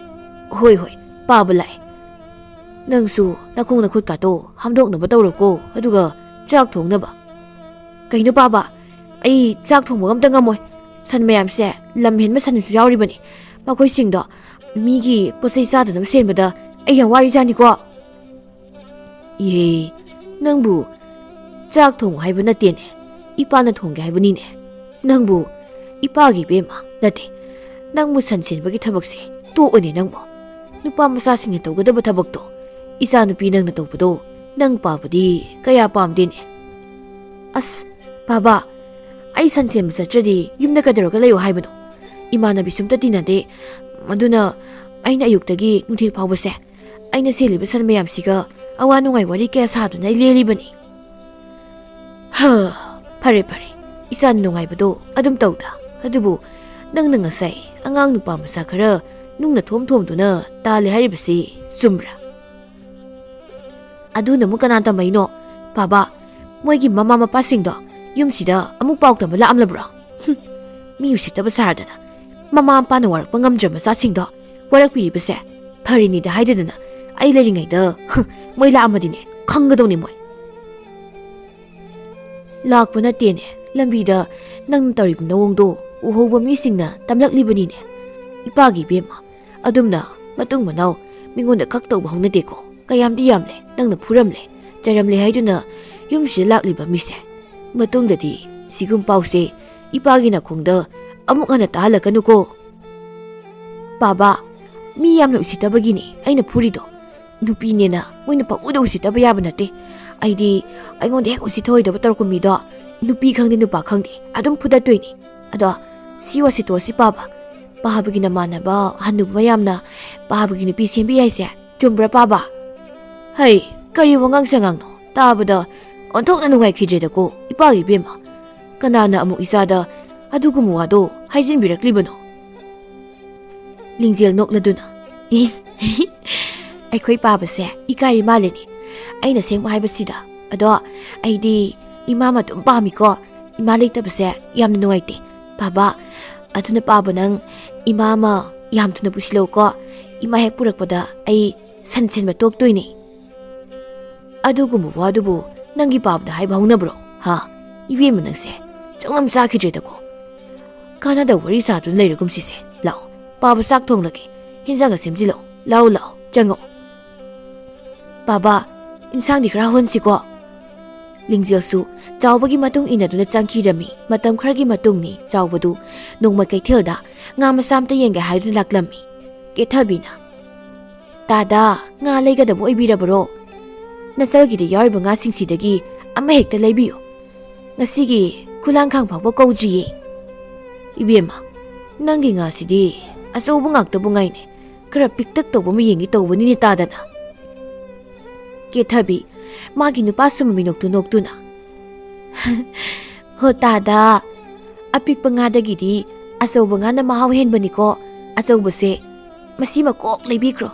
ꯍꯣꯏ ꯍꯣꯏ ꯄꯥꯕ ꯂꯥꯛꯑꯦ꯫ ꯅꯪꯁꯨ ꯅꯈꯣꯡ ꯅꯈꯨꯠꯀꯥꯗꯣ ꯍꯥꯝꯗꯣꯛꯅꯕ ꯇꯧꯔꯣꯀꯣ, ꯑꯗꯨꯒ ꯆꯥꯛ ꯊꯣꯡꯅꯕ꯫ ꯀꯩꯅꯣ ꯄꯥꯕ, ꯑꯩ ꯆꯥꯛ ꯊꯣꯡꯕ ꯑꯝꯇ ꯉꯝꯃꯣꯏ, ꯁꯟ ꯃꯌꯥꯝꯁꯦ ꯂꯝ ꯍꯦꯟꯕ ꯁꯟꯁꯨ ꯌꯥꯎꯔꯤꯕꯅꯤ, ꯃꯈꯣꯏꯁꯤꯡꯗꯣ ꯃꯤꯒꯤ ꯄꯣꯠꯆꯩ ꯆꯥꯗꯅꯕ ꯁꯦꯟꯕꯗ ꯑꯩ ꯌꯥꯝ ꯋꯥꯔꯤꯖꯥꯅꯤꯀꯣ꯫ ꯏꯍꯦ, ꯅꯪꯕꯨ ꯆꯥꯛ ꯊꯣꯡꯉꯨ ꯍꯥꯏꯕ ꯅꯠꯇꯦꯅꯦ, ꯏꯄꯥꯅ ꯊꯣꯡꯒꯦ ꯍꯥꯏꯕꯅꯤꯅꯦ꯫ ꯅꯪꯕꯨ ꯏꯄꯥꯒꯤ ꯏꯕꯦꯝꯃ ꯅꯠꯇꯦ, ꯅꯪꯕꯨ ꯁꯟ ꯁꯦꯟꯕꯒꯤ ꯊꯕꯛꯁꯦ ꯇꯣꯛꯑꯣꯅꯦ ꯅꯪꯕꯨ꯫ ꯅꯨꯄꯥ ꯃꯆꯥꯁꯤꯡꯅ ꯇꯧꯒꯗꯕ ꯊꯕꯛꯇꯣ ꯏꯆꯥ ꯅꯨꯄꯤ ꯅꯪꯅ ꯇꯧꯕꯗꯣ ꯅꯪ ꯄꯥꯕꯗꯤ ꯀꯌꯥ ꯄꯥꯝꯗꯦꯅꯦ꯫ ꯑꯁ ꯕꯥꯕꯥ, ꯑꯩ ꯁꯟ ꯁꯦꯟꯕ ꯆꯠꯇ꯭ꯔꯗꯤ ꯌꯨꯝꯗ ꯀꯩꯗꯧꯔꯒ ꯂꯩꯌꯣ ꯍꯥꯏꯕꯅꯣ? ꯏꯃꯥꯟꯅꯕꯤ ꯁꯨꯝꯇ ꯇꯤꯟꯅꯗꯦ, ꯑꯗꯨꯅ ꯑꯩꯅ ꯑꯌꯨꯛꯇꯒꯤ ꯅꯨꯡꯊꯤꯜ ꯐꯥꯎꯕꯁꯦ ꯑꯩꯅ ꯁꯦꯜꯂꯤꯕ ꯁꯟ ꯃꯌꯥꯝꯁꯤꯒ ꯑꯋꯥ ꯅꯨꯡꯉꯥꯏ ꯋꯥꯔꯤ ꯀꯌꯥ ꯁꯥꯗꯨꯅ ꯑꯩ ꯂꯦꯜꯂꯤꯕꯅꯤ꯫ ꯐꯔꯦ ꯐꯔꯦ, ꯏꯆꯥꯅ ꯅꯨꯡꯉꯥꯏꯕꯗꯣ ꯑꯗꯨꯝ ꯇꯧꯗ꯫ ꯑꯗꯨꯕꯨ ꯅꯪꯅ ꯉꯁꯥꯏ ꯑꯉꯥꯡ ꯅꯨꯄꯥ ꯃꯆꯥ ꯈꯔ ꯅꯨꯡꯅ ꯊꯣꯝꯗꯨꯅ ꯇꯥꯜꯂꯦ ꯍꯥꯏꯔꯤꯕꯁꯤ ꯆꯨꯝꯕ꯭ꯔꯥ? ꯑꯗꯨꯅ ꯑꯃꯨꯛ ꯀꯅꯥ ꯇꯝꯃꯛꯏꯅꯣ? ꯕꯥꯕꯥ, ꯃꯣꯏꯒꯤ ꯃꯃꯥ ꯃꯄꯥꯁꯤꯡꯗꯣ ꯌꯨꯝꯁꯤꯗ ꯑꯃꯨꯛ ꯄꯥꯎ ꯇꯝꯕ ꯂꯥꯛꯑꯝꯂꯕ꯭ꯔꯣ? ꯃꯤ ꯎꯁꯤꯠꯇꯕ ꯁꯥꯔꯗꯅ ꯃꯃꯥ ꯃꯄꯥꯅ ꯋꯥꯔꯛꯄ ꯉꯝꯗ꯭ꯔ ꯃꯆꯥꯁꯤꯡꯗꯣ ꯋꯥꯔꯛꯄꯤꯔꯤꯕꯁꯦ ꯐꯔꯤꯅꯤꯗ ꯍꯥꯏꯗꯗꯅ ꯑꯩ ꯂꯩꯔꯤꯉꯩꯗ ꯃꯣꯏ ꯂꯥꯛꯑꯝꯃꯗꯤꯅꯦ ꯈꯪꯒꯗꯧꯅꯤ ꯃꯣꯏ꯫ ꯂꯥꯛꯄ ꯅꯠꯇꯦꯅꯦ, ꯂꯝꯕꯤꯗ ꯅꯪꯅ ꯇꯧꯔꯤꯕ ꯅꯑꯣꯡꯗꯣ ꯎꯍꯧꯕ ꯃꯤꯁꯤꯡꯅ ꯇꯝꯂꯛꯂꯤꯕꯅꯤꯅꯦ꯫ ꯏꯄꯥꯒꯤ ꯏꯕꯦꯝꯃ, ꯑꯗꯨꯝꯅ ꯃꯇꯨꯡ ꯃꯅꯥꯎ ꯃꯤꯉꯣꯟꯗ ꯈꯛ ꯇꯧꯕ ꯍꯧꯅꯗꯦꯀꯣ꯫ ꯀꯌꯥꯝꯗꯤ ꯌꯥꯝꯂꯦ ꯅꯪꯅ ꯐꯨꯔꯝꯂꯦ ꯆꯩꯔꯝꯂꯦ ꯍꯥꯏꯗꯨꯅ ꯌꯨꯝꯁꯤꯗ ꯂꯥꯛꯂꯤꯕ ꯃꯤꯁꯦ꯫ ꯃꯇꯨꯡꯗꯗꯤ ꯁꯤꯒꯨꯝ ꯄꯥꯎꯁꯦ ꯏꯄꯥꯒꯤ ꯅꯥꯀꯣꯡꯗ ꯑꯃꯨꯛ ꯍꯟꯅ ꯇꯥꯍꯜꯂꯛꯀꯅꯨꯀꯣ꯫ ꯕꯥꯕꯥ, ꯃꯤ ꯌꯥꯝꯅ ꯎꯁꯤꯠꯇꯕꯒꯤꯅꯤ ꯑꯩꯅ ꯐꯨꯔꯤꯗꯣ꯫ ꯅꯨꯄꯤꯅꯦꯅ ꯃꯣꯏꯅ ꯄꯪꯎꯗ ꯎꯁꯤꯠꯇꯕ ꯌꯥꯕ ꯅꯠꯇꯦ꯫ ꯑꯩꯉꯣꯟꯗ ꯍꯦꯛ ꯎꯁꯤꯠꯊꯑꯣꯏꯗꯕ ꯇꯧꯔꯛꯄ ꯃꯤꯗꯣ, ꯅꯨꯄꯤ ꯈꯪꯗꯦ ꯅꯨꯄꯥ ꯈꯪꯗꯦ ꯑꯗꯨꯝ ꯐꯨꯗꯠꯇꯣꯏꯅꯤ꯫ ꯑꯗꯣ ꯁꯤ ꯋꯥꯁꯤꯠꯇꯣꯛꯑꯁꯤ ꯄꯥꯕ꯫ ꯄꯥꯕꯒꯤ ꯅꯃꯥꯟꯅꯕ ꯍꯟꯅꯨꯕ ꯃꯌꯥꯝꯅ ꯄꯥꯕꯒꯤ ꯅꯨꯄꯤ ꯁꯦꯝꯕꯤ ꯍꯥꯏꯁꯦ ꯆꯨꯝꯕ꯭ꯔꯥ ꯄꯥꯕ? ꯍꯩ, ꯀꯔꯤ ꯋꯥꯉꯥꯡ ꯁꯉꯥꯡꯅꯣ? ꯇꯥꯕꯗ ꯑꯣꯟꯊꯣꯛꯅ ꯅꯨꯡꯉꯥꯏꯈꯤꯗ꯭ꯔꯦꯗꯀꯣ ꯏꯄꯥꯒꯤ ꯏꯕꯦꯝꯃ꯫ ꯀꯅꯥꯅ ꯑꯃꯨꯛ ꯏꯆꯥꯗ ꯑꯗꯨꯒꯨꯝꯕ ꯋꯥꯗꯣ ꯍꯥꯏꯖꯤꯟꯕꯤꯔꯛꯂꯤꯕꯅꯣ? ꯂꯤꯡꯖꯦꯜ ꯅꯣꯛꯂꯗꯨꯅ, ꯏꯁ ꯑꯩꯈꯣꯏ ꯄꯥꯕꯁꯦ ꯏꯀꯥꯏꯔꯤ ꯃꯥꯜꯂꯦꯅꯤ ꯑꯩꯅ ꯁꯦꯡꯕ ꯍꯥꯏꯕꯁꯤꯗ꯫ ꯑꯗꯣ ꯑꯩꯗꯤ ꯏꯃꯥ ꯃꯇꯨꯝ ꯄꯥꯝꯃꯤꯀꯣ, ꯏꯃꯥ ꯂꯩꯇꯕꯁꯦ ꯌꯥꯝꯅ ꯅꯨꯡꯉꯥꯏꯇꯦ꯫ ꯕꯥꯕꯥ, ꯑꯗꯨꯅ ꯄꯥꯕ ꯅꯪ ꯏꯃꯥ ꯑꯃ ꯌꯥꯝ ꯊꯨꯅ ꯄꯨꯁꯤꯜꯂꯛꯎꯀꯣ꯫ ꯏꯃꯥ ꯍꯦꯛ ꯄꯨꯔꯛꯄꯗ ꯑꯩ ꯁꯟ ꯁꯦꯟꯕ ꯇꯣꯛꯇꯣꯏꯅꯤ꯫ ꯑꯗꯨꯒꯨꯝꯕ ꯋꯥꯗꯨꯕꯨ ꯅꯪꯒꯤ ꯄꯥꯕꯗ ꯍꯥꯏꯕ ꯍꯧꯅꯕ꯭ꯔꯣ? ꯏꯕꯦꯝꯃ ꯅꯪꯁꯦ ꯆꯪꯂꯝ ꯆꯥꯈꯤꯗ꯭ꯔꯦꯗꯀꯣ꯫ ꯀꯥꯟꯅꯗ ꯋꯥꯔꯤ ꯁꯥꯗꯨꯅ ꯂꯩꯔꯒꯨꯝꯁꯤꯁꯦ꯫ ꯂꯥꯛꯑꯣ ꯄꯥꯕ ꯆꯥꯛ ꯊꯣꯡꯂꯒꯦ, ꯍꯦꯟꯖꯥꯡꯒ ꯁꯦꯝꯖꯤꯜꯂꯛꯑꯣ꯫ ꯂꯥꯛꯑꯣ ꯂꯥꯛꯑꯣ ꯆꯪꯉꯛꯑꯣ꯫ ꯕꯥꯕꯥ, ꯏꯟꯁꯥꯡꯗꯤ ꯈꯔ ꯍꯣꯟꯁꯤꯀꯣ꯫ ꯂꯤꯡꯖꯦꯜꯁꯨ ꯆꯥꯎꯕꯒꯤ ꯃꯇꯨꯡ ꯏꯟꯅꯗꯨꯅ ꯆꯪꯈꯤꯔꯝꯃꯤ꯫ ꯃꯇꯝ ꯈꯔꯒꯤ ꯃꯇꯨꯡꯅꯤ ꯆꯥꯎꯕꯗꯨ ꯅꯣꯡꯃ ꯀꯩꯊꯦꯜꯗ ꯉꯥ ꯃꯆꯥ ꯑꯝꯇ ꯌꯦꯡꯒꯦ ꯍꯥꯏꯗꯨꯅ ꯂꯥꯛꯂꯝꯃꯤ꯫ ꯀꯦꯊꯕꯤꯅ, ꯇꯥꯗꯥ, ꯉꯥ ꯂꯩꯒꯗꯕ ꯑꯣꯏꯕꯤꯔꯕꯔꯣ? ꯅꯆꯜꯒꯤꯗ ꯌꯥꯎꯔꯤꯕ ꯉꯥꯁꯤꯡꯁꯤꯗꯒꯤ ꯑꯃꯍꯦꯛꯇ ꯂꯩꯕꯤꯌꯨ꯫ ꯉꯁꯤꯒꯤ ꯈꯨꯂꯥꯡꯈꯥꯡ ꯐꯥꯎꯕ ꯀꯧꯗ꯭ꯔꯤꯌꯦ꯫ ꯏꯕꯦꯝꯃ, ꯅꯪꯒꯤ ꯉꯥꯁꯤꯗꯤ ꯑꯆꯧꯕ ꯉꯥꯛꯇꯕꯨ ꯉꯥꯏꯅꯦ, ꯈꯔ ꯄꯤꯛꯇꯛ ꯇꯧꯕ ꯑꯃ ꯌꯦꯡꯒꯦ ꯇꯧꯕꯅꯤꯅꯦ ꯇꯥꯗꯅ꯫ ꯀꯦꯊꯕꯤ ꯃꯥꯒꯤ ꯅꯨꯄꯥ ꯁꯨꯝꯕ ꯃꯤꯅꯣꯛꯇꯨ ꯅꯣꯛꯇꯨꯅ, ꯍꯣ ꯇꯥꯗꯥ, ꯑꯄꯤꯛꯄ ꯉꯥꯗꯒꯤꯗꯤ ꯑꯆꯧꯕ ꯉꯥꯅ ꯃꯍꯥꯎ ꯍꯦꯟꯕꯅꯤꯀꯣ꯫ ꯑꯆꯧꯕꯁꯦ ꯃꯁꯤꯃ ꯀꯣꯛ ꯂꯩꯕꯤꯈ꯭ꯔꯣ꯫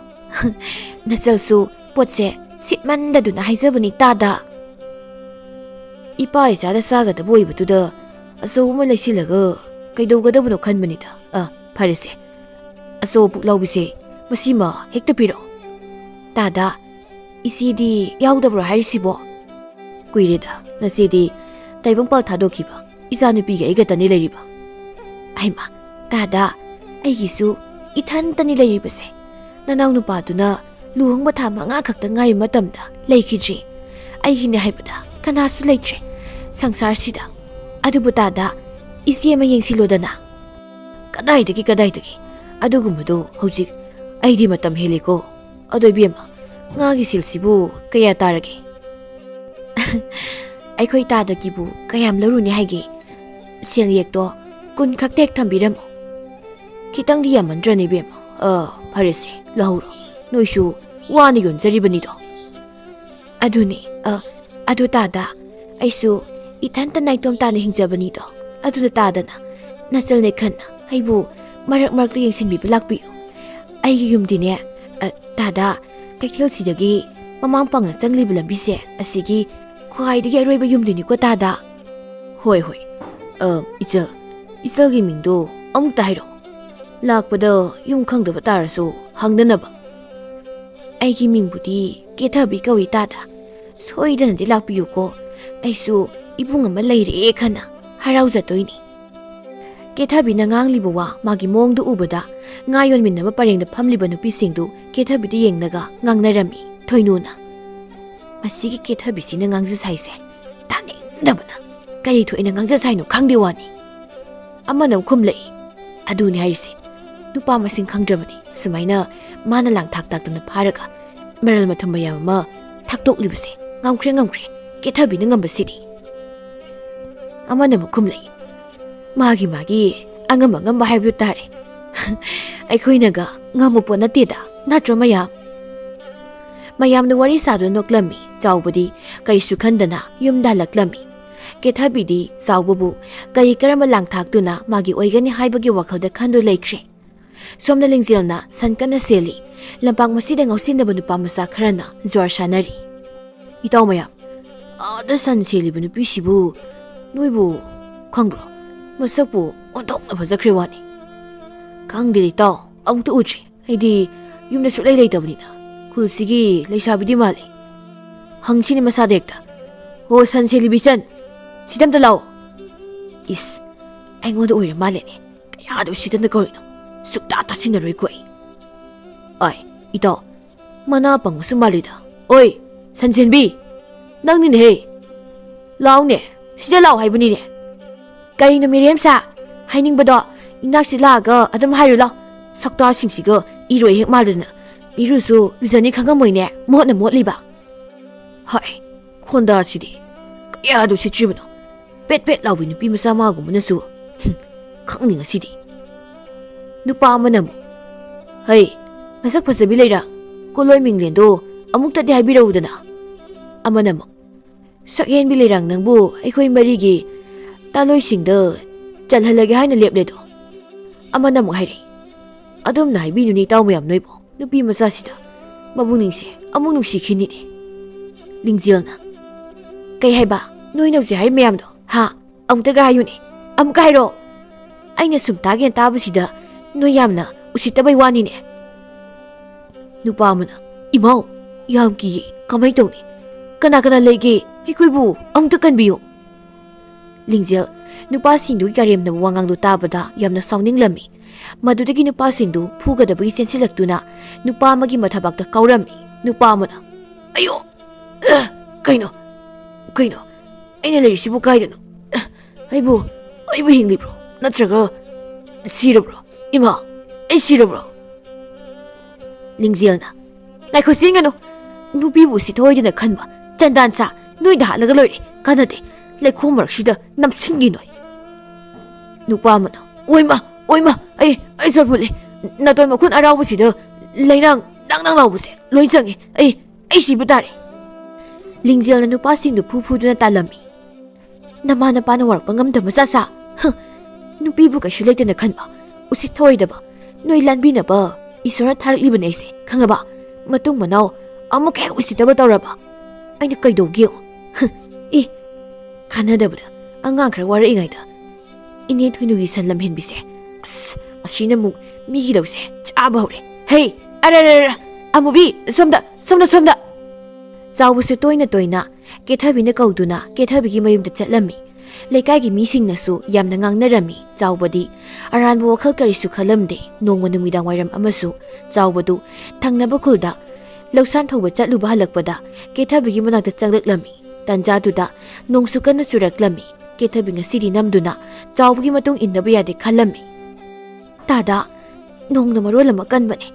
ꯅꯆꯜꯁꯨ ꯄꯣꯠꯁꯦ ꯁꯤꯠꯃꯟꯗꯗꯨꯅ ꯍꯥꯏꯖꯕꯅꯤ ꯇꯥꯗꯥ꯫ ꯏꯄꯥ ꯏꯆꯥꯗ ꯆꯥꯒꯗꯕ ꯑꯣꯏꯕꯗꯨꯗ ꯑꯆꯧꯕ ꯑꯃ ꯂꯩꯁꯤꯜꯂꯒ ꯀꯩꯗꯧꯒꯗꯕꯅꯣ ꯈꯟꯕꯅꯤꯗ꯫ ꯐꯔꯦꯁꯦ, ꯑꯆꯧꯕ ꯄꯨꯛꯂꯥꯎꯕꯤꯁꯦ ꯃꯁꯤꯃ ꯍꯦꯛꯇ ꯄꯤꯔꯛꯑꯣ꯫ ꯇꯥꯗꯥ, ꯏꯆꯦꯗꯤ ꯌꯥꯎꯗꯕ꯭ꯔꯣ ꯍꯥꯏꯔꯤꯁꯤꯕꯣ? ꯀꯨꯏꯔꯦꯗ ꯅꯆꯦꯗꯤ ꯇꯥꯏꯕꯪꯄꯥꯜ ꯊꯥꯗꯣꯛꯈꯤꯕ ꯏꯆꯥꯅꯨꯄꯤꯒ ꯑꯩꯒꯇꯅꯤ ꯂꯩꯔꯤꯕ꯫ ꯍꯩꯃꯥ ꯇꯥꯗꯥ, ꯑꯩꯒꯤꯁꯨ ꯏꯊꯟꯇꯅꯤ ꯂꯩꯔꯤꯕꯁꯦ꯫ ꯅꯅꯥꯎ ꯅꯨꯄꯥꯗꯨꯅ ꯂꯨꯍꯣꯡꯕ ꯊꯥ 5 ꯈꯛꯇ ꯉꯥꯏꯔꯤ ꯃꯇꯝꯗ ꯂꯩꯈꯤꯗ꯭ꯔꯦ꯫ ꯑꯩꯒꯤꯅꯦ ꯍꯥꯏꯕꯗ ꯀꯅꯥꯁꯨ ꯂꯩꯇ꯭ꯔꯦ ꯁꯪꯁꯥꯔꯁꯤꯗ꯫ ꯑꯗꯨꯕꯨ ꯇꯥꯗꯥ, ꯏꯆꯦ ꯑꯃ ꯌꯦꯡꯁꯤꯜꯂꯣꯗꯅ꯫ ꯀꯗꯥꯏꯗꯒꯤ ꯑꯗꯨꯒꯨꯝꯕꯗꯣ ꯍꯧꯖꯤꯛ ꯑꯩꯗꯤ ꯃꯇꯝ ꯍꯦꯜꯂꯦꯀꯣ꯫ ꯑꯗꯣ ꯏꯕꯦꯝꯃ, ꯉꯥꯒꯤ ꯁꯤꯜꯁꯤꯕꯨ ꯀꯌꯥ ꯇꯥꯔꯒꯦ? ꯑꯩꯈꯣꯏ ꯇꯥꯗꯒꯤꯕꯨ ꯀꯌꯥꯝ ꯂꯧꯔꯨꯅꯤ ꯍꯥꯏꯒꯦ? ꯁꯦꯜ ꯌꯦꯛꯇꯣ 10 ꯈꯛꯇ ꯍꯦꯛ ꯊꯝꯕꯤꯔꯝꯃꯣ꯫ ꯈꯤꯇꯪꯗꯤ ꯌꯥꯝꯃꯟꯗ꯭ꯔꯅꯤ ꯏꯕꯦꯝꯃ? ꯐꯔꯦꯁꯦ, ꯂꯧꯍꯧꯔꯣ, ꯅꯣꯏꯁꯨ ꯋꯥꯅ ꯌꯣꯟꯖꯔꯤꯕꯅꯤꯗꯣ꯫ ꯑꯗꯨꯅꯦ, ꯑꯗꯨ ꯇꯥꯗꯥ, ꯑꯩꯁꯨ ꯏꯊꯟꯇ ꯅꯥꯏꯇꯣꯝ ꯇꯥꯅ ꯍꯤꯡꯖꯕꯅꯤꯗꯣ꯫ ꯑꯗꯨꯅ ꯇꯥꯗꯅ ꯅꯆꯜꯅꯦ ꯈꯟꯅ ꯑꯩꯕꯨ ꯃꯔꯛ ꯃꯔꯛꯇ ꯌꯦꯡꯁꯤꯟꯕꯤꯕ ꯂꯥꯛꯄꯤꯌꯨ꯫ ꯑꯩꯒꯤ ꯌꯨꯝꯗꯤꯅꯦ ꯇꯥꯗꯥ, ꯀꯩꯊꯦꯜꯁꯤꯗꯒꯤ ꯃꯃꯥꯡ ꯄꯥꯡꯅ ꯆꯪꯂꯤꯕ ꯂꯝꯕꯤꯁꯦ ꯑꯁꯤꯒꯤ ꯈ꯭ꯋꯥꯏꯗꯒꯤ ꯑꯔꯣꯏꯕ ꯌꯨꯝꯗꯨꯅꯤꯀꯣ ꯇꯥꯗ? ꯍꯣꯏ ꯍꯣꯏ. ꯏꯆꯜꯒꯤ ꯃꯤꯡꯗꯣ ꯑꯃꯨꯛꯇ ꯍꯥꯏꯔꯛꯑꯣ. ꯂꯥꯛꯄꯗ ꯌꯨꯝ ꯈꯪꯗꯕ ꯇꯥꯔꯁꯨ ꯍꯪꯗꯅꯕ. ꯑꯩꯒꯤ ꯃꯤꯡꯕꯨꯗꯤ ꯀꯦꯊꯕꯤ ꯀꯧꯏ ꯇꯥꯗ. ꯁꯣꯏꯗꯅꯗꯤ ꯂꯥꯛꯄꯤꯌꯨꯀꯣ. ꯑꯩꯁꯨ ꯏꯕꯨꯡ ꯑꯃ ꯂꯩꯔꯦ ꯈꯟꯅ ꯍꯔꯥꯎꯖꯗꯣꯏꯅꯤ. ꯀꯦꯊꯕꯤꯅ ꯉꯥꯡꯂꯤꯕ ꯋꯥ ꯃꯥꯒꯤ ꯃꯑꯣꯡꯗꯨ ꯎꯕꯗ ꯉꯥ ꯌꯣꯟꯃꯤꯟꯅꯕ ꯄꯔꯦꯡꯗ ꯐꯝꯂꯤꯕ ꯅꯨꯄꯤꯁꯤꯡꯗꯨ ꯀꯦꯊꯕꯤꯗ ꯌꯦꯡꯂꯒ ꯉꯥꯡꯅꯔꯝꯃꯤ ꯊꯣꯏꯅꯨꯅ. ꯃꯁꯤꯒꯤ ꯀꯦꯊꯕꯤꯁꯤꯅ ꯉꯥꯡꯖꯁꯥꯏꯁꯦ ꯇꯥꯅꯤꯡꯗꯕꯅ ꯀꯔꯤ ꯊꯣꯛꯏꯅ ꯉꯥꯡꯖꯁꯥꯏꯅꯣ ꯈꯪꯗꯦ ꯋꯥꯅꯤ. ꯑꯃꯅ ꯈꯨꯝꯂꯛꯏ, ꯑꯗꯨꯅꯤ ꯍꯥꯏꯔꯤꯁꯦ. ꯅꯨꯄꯥ ꯃꯁꯤꯡ ꯈꯪꯗ꯭ꯔꯕꯅꯤ ꯁꯨꯃꯥꯏꯅ ꯃꯥꯅ ꯂꯥꯡꯊꯥꯛ ꯇꯥꯛꯇꯨꯅ ꯐꯥꯔꯒ ꯃꯔꯜ ꯃꯊꯨꯝ ꯃꯌꯥꯝ ꯑꯃ ꯊꯥꯛꯇꯣꯛꯂꯤꯕꯁꯦ. ꯉꯝꯈ꯭ꯔꯦ ꯀꯦꯊꯕꯤꯅ ꯉꯝꯕꯁꯤꯗꯤ. ꯑꯃꯅ ꯑꯃꯨꯛ ꯈꯨꯝꯂꯛꯏ, ꯃꯥꯒꯤ ꯑꯉꯝ ꯑꯉꯝꯕ ꯍꯥꯏꯕꯗꯨ ꯇꯥꯔꯦ. ꯑꯩꯈꯣꯏꯅꯒ ꯉꯝꯕ ꯄꯣꯠ ꯅꯠꯇꯦꯗ, ꯅꯠꯇ꯭ꯔꯣ ꯃꯌꯥꯝ? ꯃꯌꯥꯝꯅ ꯋꯥꯔꯤ ꯁꯥꯗꯨꯅ ꯅꯣꯛꯂꯝꯃꯤ. ꯆꯥꯎꯕꯗꯤ ꯀꯔꯤꯁꯨ ꯈꯟꯗꯅ ꯌꯨꯝꯗ ꯍꯜꯂꯛꯂꯝꯃꯤ. ꯀꯦꯊꯕꯤꯗꯤ ꯆꯥꯎꯕꯕꯨ ꯀꯔꯤ ꯀꯔꯝꯕ ꯂꯥꯡꯊꯥꯛꯇꯨꯅ ꯃꯥꯒꯤ ꯑꯣꯏꯒꯅꯤ ꯍꯥꯏꯕꯒꯤ ꯋꯥꯈꯜꯗ ꯈꯟꯗꯨ ꯂꯩꯈ꯭ꯔꯦ. ꯁꯣꯝꯅ ꯂꯤꯡꯖꯦꯜꯅ ꯁꯟ ꯀꯟꯅ ꯁꯦꯜꯂꯤ. ꯂꯝꯄꯥꯛ ꯃꯁꯤꯗ ꯉꯥꯎꯁꯤꯟꯅꯕ ꯅꯨꯄꯥ ꯃꯆꯥ ꯈꯔꯅ ꯖ꯭ꯋꯥꯔ ꯁꯥꯟꯅꯔꯤ. ꯏꯇꯥꯎ ꯃꯌꯥꯝ, ꯑꯥꯗ ꯁꯟ ꯁꯦꯜꯂꯤꯕ ꯅꯨꯄꯤꯁꯤꯕꯨ ꯅꯣꯏꯕꯨ ꯈꯪꯕ꯭ꯔꯣ? ꯃꯁꯛꯄꯨ ꯑꯣꯟꯊꯣꯛꯅ ꯐꯖꯈ꯭ꯔꯦ ꯋꯥꯅꯤ. ꯈꯪꯗꯦ ꯏꯇꯥꯎ, ꯑꯃꯨꯛꯇ ꯎꯗ꯭ꯔꯤ. ꯑꯩꯗꯤ ꯌꯨꯝꯗ ꯁꯨꯛꯂꯩ ꯂꯩꯇꯕꯅꯤꯅ ꯈꯨꯜꯁꯤꯒꯤ ꯂꯩꯁꯥꯕꯤꯗꯤ ꯃꯥꯜꯂꯤ. ꯍꯪꯁꯤꯅꯤ ꯃꯁꯥꯗ ꯍꯦꯛꯇ. ꯍꯣ ꯁꯟ ꯁꯦꯜꯂꯤꯕꯤ ꯆꯟ, ꯁꯤꯗ ꯑꯝꯇ ꯂꯥꯛꯑꯣ. ꯏꯁ, ꯑꯩꯉꯣꯟꯗ ꯑꯣꯏꯔ ꯃꯥꯜꯂꯦꯅꯦ. ꯀꯌꯥꯗ ꯎꯁꯤꯠꯇꯅ ꯀꯧꯔꯤꯅꯣ? ꯁꯨꯛꯇꯥ ꯇꯥꯁꯤꯟꯅꯔꯣꯏꯀꯣ ꯑꯩ. ꯑꯥꯏ ꯏꯇꯥꯎ, ꯃꯅꯥ ꯄꯪꯕꯁꯨ ꯃꯥꯜꯂꯤꯗ. ꯑꯣꯏ ꯁꯟꯁꯦꯟꯕꯤ, ꯅꯪꯅꯤꯅꯦꯍꯦ. ꯂꯥꯎꯅꯦ, ꯁꯤꯗ ꯂꯥꯎ ꯍꯥꯏꯕꯅꯤꯅꯦ. ꯀꯔꯤꯅꯣ ꯃꯤꯔꯦꯝꯁꯥ? ꯍꯥꯏꯅꯤꯡꯕꯗꯣ ꯏꯅꯥꯛꯁꯤ ꯂꯥꯛꯑꯒ ꯑꯗꯨꯝ ꯍꯥꯏꯔꯨ ꯂꯥꯎ. ꯁꯛꯇꯥꯁꯤꯡꯁꯤꯒ ꯏꯔꯣꯏ ꯍꯦꯛ ꯃꯥꯜꯗꯅ. ꯏꯔꯨꯁꯨ ꯂꯨꯖꯅꯤ ꯈꯪꯉꯝꯃꯣꯏꯅꯦ, ꯃꯣꯠꯅ ꯃꯣꯠꯂꯤꯕ. ꯍꯥꯏ, ꯈꯣꯟꯗꯥꯁꯤꯗꯤ ꯀꯌꯥꯗ ꯎꯁꯤꯠꯇ꯭ꯔꯤꯕꯅꯣ? ꯄꯦꯠ ꯄꯦꯠ ꯂꯥꯎꯕꯤ ꯅꯨꯄꯤ ꯃꯆꯥ ꯃꯥꯒꯨꯝꯕꯅꯁꯨ ꯈꯪꯅꯤ ꯉꯁꯤꯗꯤ. ꯅꯨꯄꯥ ꯑꯃꯅ ꯑꯃꯨꯛ, ꯍꯩ ꯃꯁꯛ ꯐꯖꯕꯤ ꯂꯩꯔꯥ, ꯀꯣꯂꯣꯏ ꯃꯤꯡꯂꯦꯟꯗꯣ ꯑꯃꯨꯛꯇꯗꯤ ꯍꯥꯏꯕꯤꯔꯛꯎꯗꯅ. ꯑꯃꯅ ꯑꯃꯨꯛ, ꯁꯛꯍꯦꯟꯕꯤ ꯂꯩꯔꯥꯡ ꯅꯪꯕꯨ ꯑꯩꯈꯣꯏ ꯃꯔꯤꯒꯤ ꯇꯥꯂꯣꯏꯁꯤꯡꯗ ꯆꯜꯍꯜꯂꯒꯦ ꯍꯥꯏꯅ ꯂꯦꯞꯂꯦꯗꯣ. ꯑꯃꯅ ꯑꯃꯨꯛ ꯍꯥꯏꯔꯛꯏ, ꯑꯗꯨꯝꯅ ꯍꯥꯏꯕꯤꯅꯨꯅꯦ ꯏꯇꯥꯎ ꯃꯌꯥꯝ ꯅꯣꯏꯕꯨ. ꯅꯨꯄꯤ ꯃꯆꯥꯁꯤꯗ ꯃꯕꯨꯛꯅꯤꯡꯁꯦ ꯑꯃꯨꯛ ꯅꯨꯡꯁꯤꯈꯤꯅꯤꯅꯦ. ꯂꯤꯡꯖꯦꯜꯅ, ꯀꯩ ꯍꯥꯏꯕ? ꯅꯣꯏꯅ ꯍꯧꯖꯤꯛ ꯍꯥꯏ ꯃꯌꯥꯝꯗꯣ ꯍꯥ? ꯑꯃꯨꯛꯇꯒ ꯍꯥꯏꯌꯨꯅꯦ. ꯑꯃꯨꯛꯀ ꯍꯥꯏꯔꯛꯑꯣ. ꯑꯩꯅ ꯁꯨꯝ ꯇꯥꯒꯦꯅ ꯇꯥꯕꯁꯤꯗ ꯅꯣꯏ ꯌꯥꯝꯅ ꯎꯁꯤꯠꯇꯕꯩ ꯋꯥꯅꯤꯅꯦ. ꯅꯨꯄꯥ ꯑꯃꯅ, ꯏꯃꯥꯎ ꯌꯥꯝ ꯀꯤꯌꯦ, ꯀꯃꯥꯏ ꯇꯧꯅꯤ? ꯀꯅꯥ ꯀꯅꯥ ꯂꯩꯒꯦ? ꯑꯩꯈꯣꯏꯕꯨ ꯑꯃꯨꯛꯇ ꯀꯟꯕꯤꯌꯨ. ꯂꯤꯡꯖꯦꯜ ꯅꯨꯄꯥꯁꯤꯡꯗꯨꯒꯤ ꯀꯔꯦꯝꯅꯕ ꯋꯥꯉꯥꯡꯗꯨ ꯇꯥꯕꯗ ꯌꯥꯝꯅ ꯁꯥꯎꯅꯤꯡꯂꯝꯃꯤ. ꯃꯗꯨꯗꯒꯤ ꯅꯨꯄꯥꯁꯤꯡꯗꯨ ꯐꯨꯒꯗꯕꯒꯤ ꯆꯦꯟꯁꯤꯜꯂꯛꯇꯨꯅ ꯅꯨꯄꯥ ꯑꯃꯒꯤ ꯃꯊꯕꯥꯛꯇ ꯀꯥꯎꯔꯝꯃꯤ. ꯅꯨꯄꯥ ꯑꯃꯅ, ꯑꯌꯣ, ꯀꯩꯅꯣ ꯑꯩꯅ ꯂꯩꯔꯤꯁꯤꯕꯨ ꯀꯥꯏꯗꯅꯣ? ꯑꯩꯕꯨ ꯍꯤꯡꯂꯤꯕ꯭ꯔꯣ ꯅꯠꯇ꯭ꯔꯒ ꯁꯤꯔꯕ꯭ꯔꯣ? ꯏꯃꯥ, ꯑꯩ ꯁꯤꯔꯕ꯭ꯔꯣ? ꯂꯤꯡꯖꯦꯜꯅ, ꯉꯥꯏꯈꯣ ꯆꯦꯟꯒꯅꯨ. ꯅꯨꯄꯤꯕꯨ ꯁꯤꯊꯣꯏꯗꯅ ꯈꯟꯕ ꯆꯟꯗꯥꯟ ꯁꯥ ꯅꯣꯏꯗ ꯍꯥꯠꯂꯒ ꯂꯣꯏꯔꯦ. ꯀꯥꯟꯅꯗꯦ, ꯂꯩꯈꯣꯝ ꯃꯔꯛꯁꯤꯗ ꯅꯝꯁꯤꯟꯒꯤ ꯅꯣꯏ. ꯅꯨꯄꯥ ꯑꯃꯅ, ꯑꯣꯏꯃ ꯑꯩ ꯆꯣꯠ ꯐꯨꯠꯂꯦ. ꯅꯥꯇꯣꯟ ꯃꯈꯨꯟ ꯑꯔꯥꯎꯕꯁꯤꯗ ꯂꯩꯅꯥꯡ ꯅꯪ ꯂꯥꯎꯕꯁꯦ ꯂꯣꯏ ꯆꯪꯉꯦ. ꯑꯩ ꯁꯤꯕ ꯇꯥꯔꯦ. ꯂꯤꯡꯖꯦꯜꯅ ꯅꯨꯄꯥꯁꯤꯡꯗꯨ ꯐꯨꯗꯨꯅ ꯇꯥꯜꯂꯝꯃꯤ. ꯅꯃꯥ ꯅꯄꯥꯅ ꯋꯥꯔꯛꯄ ꯉꯝꯗꯕ ꯃꯆꯥ. ꯅꯨꯄꯤꯕꯨ ꯀꯩꯁꯨ ꯂꯩꯇꯅ ꯈꯟꯕ, ꯎꯁꯤꯠ ꯊꯑꯣꯏꯗꯕ. ꯅꯣꯏ ꯂꯥꯟꯕꯤꯅꯕ ꯏꯁꯣꯔꯅ ꯊꯥꯔꯛꯂꯤꯕꯅꯦ ꯑꯩꯁꯦ, ꯈꯪꯉꯕ? ꯃꯇꯨꯡ ꯃꯅꯥꯎ ꯑꯃꯨꯛ ꯍꯦꯛ ꯎꯁꯤꯠꯇꯕ ꯇꯧꯔꯕ ꯑꯩꯅ ꯀꯩꯗꯧꯒꯦ? ꯀꯥꯟꯅꯗꯕꯗ ꯑꯉꯥꯡ ꯈꯔ ꯋꯥꯔꯛꯏꯉꯩꯗ ꯏꯅꯦ ꯊꯣꯏꯅꯨꯒꯤ ꯁꯟ ꯂꯝꯍꯦꯟꯕꯤꯁꯦ. ꯑꯁ, ꯑꯁꯤꯅ ꯑꯃꯨꯛ ꯃꯤꯒꯤ ꯂꯧꯁꯦ ꯆꯥꯕ ꯍꯧꯔꯦ. ꯍꯦ, ꯑꯔꯔꯔ, ꯑꯃꯨꯕꯤ, ꯁꯣꯝꯗ. ꯆꯥꯎꯕꯁꯨ ꯇꯣꯏꯅ ꯀꯦꯊꯕꯤꯅ ꯀꯧꯗꯨꯅ ꯀꯦꯊꯕꯤꯒꯤ ꯃꯌꯨꯝꯗ ꯆꯠꯂꯝꯃꯤ. ꯂꯩꯀꯥꯏꯒꯤ ꯃꯤꯁꯤꯡꯅꯁꯨ ꯌꯥꯝꯅ ꯉꯥꯡꯅꯔꯝꯃꯤ. ꯆꯥꯎꯕꯗꯤ ꯑꯔꯥꯟꯕ ꯋꯥꯈꯜ ꯀꯔꯤꯁꯨ ꯈꯜꯂꯝꯗꯦ. ꯅꯣꯡꯃ ꯅꯨꯃꯤꯗꯥꯡ ꯋꯥꯏꯔꯝ ꯑꯃꯁꯨ ꯆꯥꯎꯕꯗꯨ ꯊꯪꯅꯕ ꯈꯨꯜꯗ ꯂꯧꯁꯥꯟ ꯊꯧꯕ ꯆꯠꯂꯨꯕ ꯍꯜꯂꯛꯄꯗ ꯀꯦꯊꯕꯤꯒꯤ ꯃꯅꯥꯛꯇ ꯆꯪꯂꯛꯂꯝꯃꯤ. ꯇꯟꯖꯥꯗꯨꯗ ꯅꯣꯡꯁꯨ ꯀꯟꯅ ꯆꯨꯔꯛꯂꯝꯃꯤ. ꯀꯦꯊꯕꯤ ꯉꯁꯤꯗꯤ ꯅꯝꯗꯨꯅ ꯆꯥꯎꯕꯒꯤ ꯃꯇꯨꯡ ꯏꯟꯗꯕ ꯌꯥꯗꯦ ꯈꯜꯂꯝꯃꯤ. ꯇꯥꯗ, ꯅꯣꯡꯅ ꯃꯔꯣꯜ ꯑꯃ ꯀꯟꯕꯅꯦ,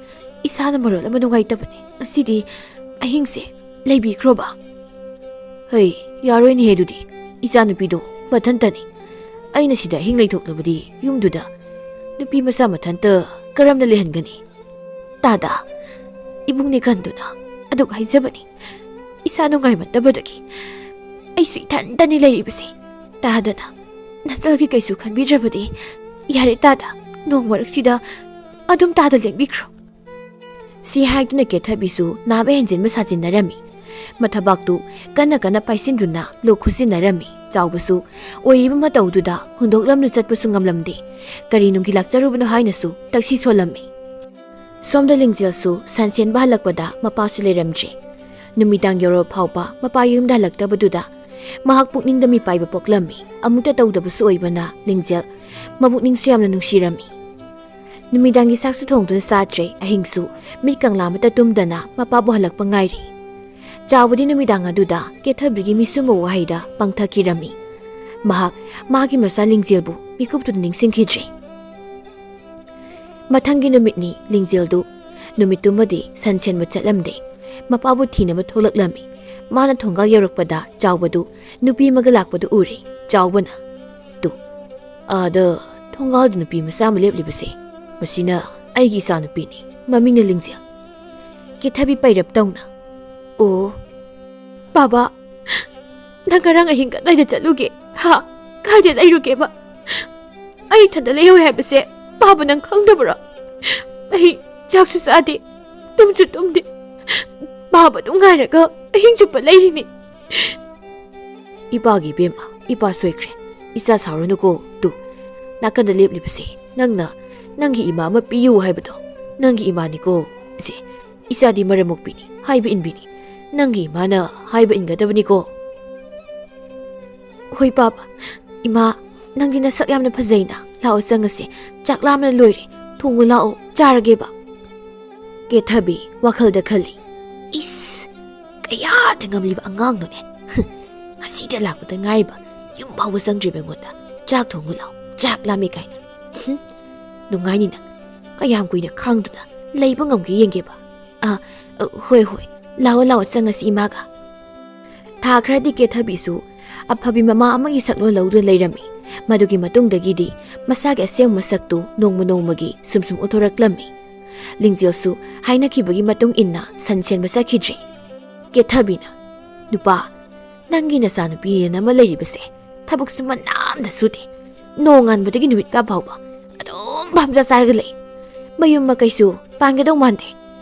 ꯏꯁꯥꯅ ꯃꯔꯣꯜ ꯑꯃ ꯅꯨꯡꯉꯥꯏꯇꯕꯅꯦ. ꯉꯁꯤꯗꯤ ꯑꯍꯤꯡꯁꯦ ꯂꯩꯕꯤꯈ꯭ꯔꯣꯕ. ꯍꯩ, ꯌꯥꯔꯣꯏꯅꯦꯍꯦ ꯑꯗꯨꯗꯤ. ꯏꯆꯥꯅꯨꯄꯤꯗꯣ ꯃꯊꯟꯇꯅꯤ. ꯑꯩꯅ ꯁꯤꯗ ꯑꯍꯤꯡ ꯂꯩꯊꯣꯛꯂꯕꯗꯤ ꯌꯨꯝꯗꯨꯗ ꯅꯨꯄꯤ ꯃꯆꯥ ꯃꯊꯟꯇ ꯀꯔꯝꯅ ꯂꯩꯍꯟꯒꯅꯤ? ꯇꯥꯗ, 이북니 간두나 ꯑꯗꯨꯛ ꯍꯥꯏꯖꯕꯅꯤ. ꯏꯁꯥ ꯅꯨꯡꯉꯥꯏꯃꯟꯗꯕꯗꯒꯤ ꯑꯩꯁꯨ ꯏꯊꯟꯇꯅꯤ ꯂꯩꯔꯤꯕꯁꯤ. ꯇꯥꯗꯅ ꯅꯆꯜꯒꯤ ꯀꯩꯁꯨ ꯈꯟꯕꯤꯗ꯭ꯔꯕꯗꯤ ꯌꯥꯔꯦ ꯇꯥꯗ, ꯅꯣꯡ ꯃꯔꯛꯁꯤꯗ ꯑꯗꯨꯝ ꯇꯥꯗ ꯂꯦꯡꯕꯤꯈ꯭ꯔꯣ. ꯁꯤ ꯍꯥꯏꯗꯨꯅ ꯀꯦꯊꯕꯤꯁꯨ ꯅꯥꯕ ꯍꯦꯟꯖꯤꯟꯕ ꯁꯥꯖꯤꯟꯅꯔꯝꯃꯤ. ꯃꯊꯕꯥꯛꯇꯨ ꯀꯟꯅ ꯄꯥꯏꯁꯤꯟꯗꯨꯅ ꯂꯣꯛ ꯈꯨꯠꯁꯤꯟꯅꯔꯝꯃꯤ꯫ ꯆꯥꯎꯕꯁꯨ ꯑꯣꯏꯔꯤꯕ ꯃꯇꯧꯗꯨꯗ ꯍꯨꯟꯗꯣꯛꯂꯝꯅ ꯆꯠꯄꯁꯨ ꯉꯝꯂꯝꯗꯦ꯫ ꯀꯔꯤ ꯅꯨꯡꯒꯤ ꯂꯥꯛꯆꯔꯨꯕꯅꯣ ꯍꯥꯏꯅꯁꯨ ꯇꯛꯁꯤ ꯁꯣꯜꯂꯝꯃꯤ꯫ ꯁꯣꯝꯗ ꯂꯤꯡꯖꯦꯜꯁꯨ ꯁꯟꯁꯦꯟꯕ ꯍꯜꯂꯛꯄꯗ ꯃꯄꯥꯁꯨ ꯂꯩꯔꯝꯗ꯭ꯔꯦ꯫ ꯅꯨꯃꯤꯗꯥꯡ ꯌꯧꯔꯕ ꯐꯥꯎꯕ ꯃꯄꯥ ꯌꯨꯝꯗ ꯍꯜꯂꯛꯇꯕꯗꯨꯗ ꯃꯍꯥꯛ ꯄꯨꯛꯅꯤꯡꯗ ꯃꯤꯄꯥꯏꯕ ꯄꯣꯛꯂꯝꯃꯤ꯫ ꯑꯃꯨꯛꯇ ꯇꯧꯗꯕꯁꯨ ꯑꯣꯏꯕꯅ ꯂꯤꯡꯖꯦꯜ ꯃꯕꯨꯛꯅꯤꯡꯁꯨ ꯌꯥꯝꯅ ꯅꯨꯡꯁꯤꯔꯝꯃꯤ꯫ ꯅꯨꯃꯤꯗꯥꯡꯒꯤ ꯆꯥꯛꯁꯨ ꯊꯣꯡꯗꯨꯅ ꯆꯥꯗ꯭ꯔꯦ꯫ ꯑꯍꯤꯡꯁꯨ ꯃꯤꯠ ꯀꯪꯂꯥ ꯑꯃꯠꯇ ꯇꯨꯝꯗꯅ ꯃꯄꯥꯕꯨ ꯍꯜꯂꯛꯄ ꯉꯥꯏꯔꯤ꯫ ꯆꯥꯎꯕꯗꯤ ꯅꯨꯃꯤꯗꯥꯡ ꯑꯗꯨꯗ ꯀꯦꯊꯕꯤꯒꯤ ꯃꯤꯁꯨꯝꯕ ꯋꯥꯍꯩꯗ ꯄꯪꯊꯈꯤꯔꯝꯃꯤ꯫ ꯃꯍꯥꯛ ꯃꯥꯒꯤ ꯃꯆꯥ ꯂꯤꯡꯖꯦꯜꯕꯨ ꯃꯤꯀꯨꯞꯇꯨꯗ ꯅꯤꯡꯁꯤꯡꯈꯤꯗ꯭ꯔꯦ꯫ ꯃꯊꯪꯒꯤ ꯅꯨꯃꯤꯠꯅꯤ ꯂꯤꯡꯖꯦꯜꯗꯨ ꯅꯨꯃꯤꯠꯇꯨꯃꯗꯤ ꯁꯟꯁꯦꯟꯕ ꯆꯠꯂꯝꯗꯦ꯫ ꯃꯄꯥꯕꯨ ꯊꯤꯅꯕ ꯊꯣꯛꯂꯛꯂꯝꯃꯤ꯫ ꯃꯥꯅ ꯊꯣꯡꯒꯥꯜ ꯌꯧꯔꯛꯄꯗ ꯆꯥꯎꯕꯗꯨ ꯅꯨꯄꯤ ꯑꯃꯒ ꯂꯥꯛꯄꯗꯨ ꯎꯔꯦ꯫ ꯆꯥꯎꯕꯅ "ꯇꯨ ꯑꯥꯗ ꯊꯣꯡꯒꯥꯜꯗ ꯅꯨꯄꯤ ꯃꯆꯥ ꯑꯃ ꯂꯦꯞꯂꯤꯕꯁꯦ ꯃꯁꯤꯅ ꯑꯩꯒꯤ ꯏꯆꯥ ꯅꯨꯄꯤꯅꯤ, ꯃꯃꯤꯡꯅ ꯂꯤꯡꯖꯦꯜ"꯫ ꯀꯦꯊꯕꯤ ꯄꯩꯔꯞ ꯇꯧꯅ "ꯑꯣ ꯕꯥꯕꯥ, ꯅꯪ ꯉꯔꯥꯡ ꯑꯍꯤꯡ ꯀꯗꯥꯏꯗ ꯆꯠꯂꯨꯒꯦ? ꯀꯥꯏꯗ ꯂꯩꯔꯨꯒꯦꯕ? ꯑꯩ ꯏꯊꯟꯗ ꯂꯩꯍꯧꯏ ꯍꯥꯏꯕꯁꯦ ꯕꯥꯕꯥ ꯅꯪ ꯈꯪꯗꯕ꯭ꯔꯣ? ꯑꯩ ꯆꯥꯛꯁꯨ ꯆꯥꯗꯦ, ꯇꯨꯝꯁꯨ ꯇꯨꯝꯗꯦ, ꯕꯥꯕꯥ ꯑꯗꯨꯝ ꯉꯥꯏꯔꯒ ꯑꯍꯤꯡ ꯆꯨꯞꯄ ꯂꯩꯔꯤꯅꯤ"꯫ "ꯏꯄꯥꯒꯤ ꯏꯕꯦꯝꯃ, ꯏꯄꯥ ꯁꯣꯏꯈ꯭ꯔꯦ, ꯏꯆꯥ ꯁꯥꯎꯔꯅꯨꯀꯣ꯫ ꯇꯨ ꯅꯥꯀꯟꯗ ꯂꯦꯞꯂꯤꯕꯁꯦ ꯅꯪꯅ ꯅꯪꯒꯤ ꯏꯃꯥ ꯑꯃ ꯄꯤꯌꯨ ꯍꯥꯏꯕꯗꯣ ꯅꯪꯒꯤ ꯏꯃꯥꯅꯤꯀꯣ꯫ ꯏꯆꯥꯗꯤ ꯃꯔꯝ ꯃꯣꯛꯄꯤꯅꯤ, ꯍꯥꯏꯕ ꯏꯟꯕꯤꯅꯤ, ꯅꯪꯒꯤ ꯏꯃꯥꯅ ꯍꯥꯏꯕ ꯏꯟꯒꯗꯕꯅꯤꯀꯣ"꯫ "ꯍꯣꯏ ꯕꯥꯕꯥ, ꯏꯃꯥ ꯅꯪꯗꯤ ꯅꯁꯛ ꯌꯥꯝꯅ ꯐꯖꯩꯅ, ꯂꯥꯛꯑꯣ ꯆꯪꯉꯁꯤ, ꯆꯥꯛ ꯂꯥꯝꯅ ꯂꯣꯏꯔꯦ, ꯊꯣꯡꯉꯨ ꯂꯥꯛꯑꯣ, ꯆꯥꯔꯒꯦꯕ"꯫ ꯀꯦꯊꯕꯤ ꯋꯥꯈꯜꯗ ꯈꯜꯂꯤ꯫ "ꯏꯁ ꯀꯌꯥꯗ ꯉꯝꯂꯤꯕ ꯑꯉꯥꯡꯅꯣꯅꯦ, ꯉꯁꯤꯗ ꯂꯥꯛꯄꯗ ꯉꯥꯏꯔꯤꯕ, ꯌꯨꯝ ꯐꯥꯎꯕ ꯆꯪꯗ꯭ꯔꯤꯕ ꯑꯩꯉꯣꯟꯗ ꯆꯥꯛ ꯊꯣꯡꯉꯨ ꯂꯥꯛꯑꯣ, ꯆꯥꯛ ꯂꯥꯝꯃꯦ ꯀꯥꯏꯅ꯫ ꯅꯨꯡꯉꯥꯏꯅꯤ ꯅꯪ, ꯀꯌꯥꯝ ꯀꯨꯏꯅ ꯈꯥꯡꯗꯨꯅ ꯂꯩꯕ ꯉꯝꯒꯦ ꯌꯦꯡꯒꯦꯕ꯫ ꯍꯣꯏ ꯂꯥꯛꯑꯣ ꯆꯪꯉꯁꯤ ꯏꯃꯥꯒ"꯫ ꯊꯥ ꯈꯔꯗꯤ ꯀꯦꯊꯕꯤꯁꯨ ꯑꯐꯕꯤ ꯃꯃꯥ ꯑꯃꯒꯤ ꯁꯛꯂꯣꯟ ꯂꯧꯗꯨꯅ ꯂꯩꯔꯝꯃꯤ꯫ ꯃꯗꯨꯒꯤ ꯃꯇꯨꯡꯗꯒꯤꯗꯤ ꯃꯁꯥꯒꯤ ꯑꯁꯦꯡꯕ ꯃꯁꯛꯇꯨ ꯅꯣꯡꯃ ꯅꯣꯡꯃꯒꯤ ꯁꯨꯝ ꯎꯠꯊꯣꯔꯛꯂꯝꯃꯤ꯫ ꯂꯤꯡꯖꯦꯜꯁꯨ ꯍꯥꯏꯅꯈꯤꯕꯒꯤ ꯃꯇꯨꯡ ꯏꯟꯅ ꯁꯟꯁꯦꯟꯕ ꯆꯠꯈꯤꯗ꯭ꯔꯦ꯫ ꯀꯦꯊꯕꯤꯅ "ꯅꯨꯄꯥ, ꯅꯪꯒꯤ ꯅꯆꯥꯅꯨꯄꯤꯅ ꯑꯃ ꯂꯩꯔꯤꯕꯁꯦ ꯊꯕꯛꯁꯨ ꯃꯅꯥꯝꯗ ꯁꯨꯗꯦ, ꯅꯣꯡꯉꯥꯟꯕꯗꯒꯤ ꯅꯨꯃꯤꯠ ꯇꯥ ꯐꯥꯎꯕ ꯑꯗꯨꯝ ꯐꯝꯖ ꯆꯥꯔꯒ ꯂꯩ, ꯃꯌꯨꯝ ꯃꯀꯩꯁꯨ ꯄꯥꯟꯒꯗꯧ ꯃꯥꯟꯗꯦ꯫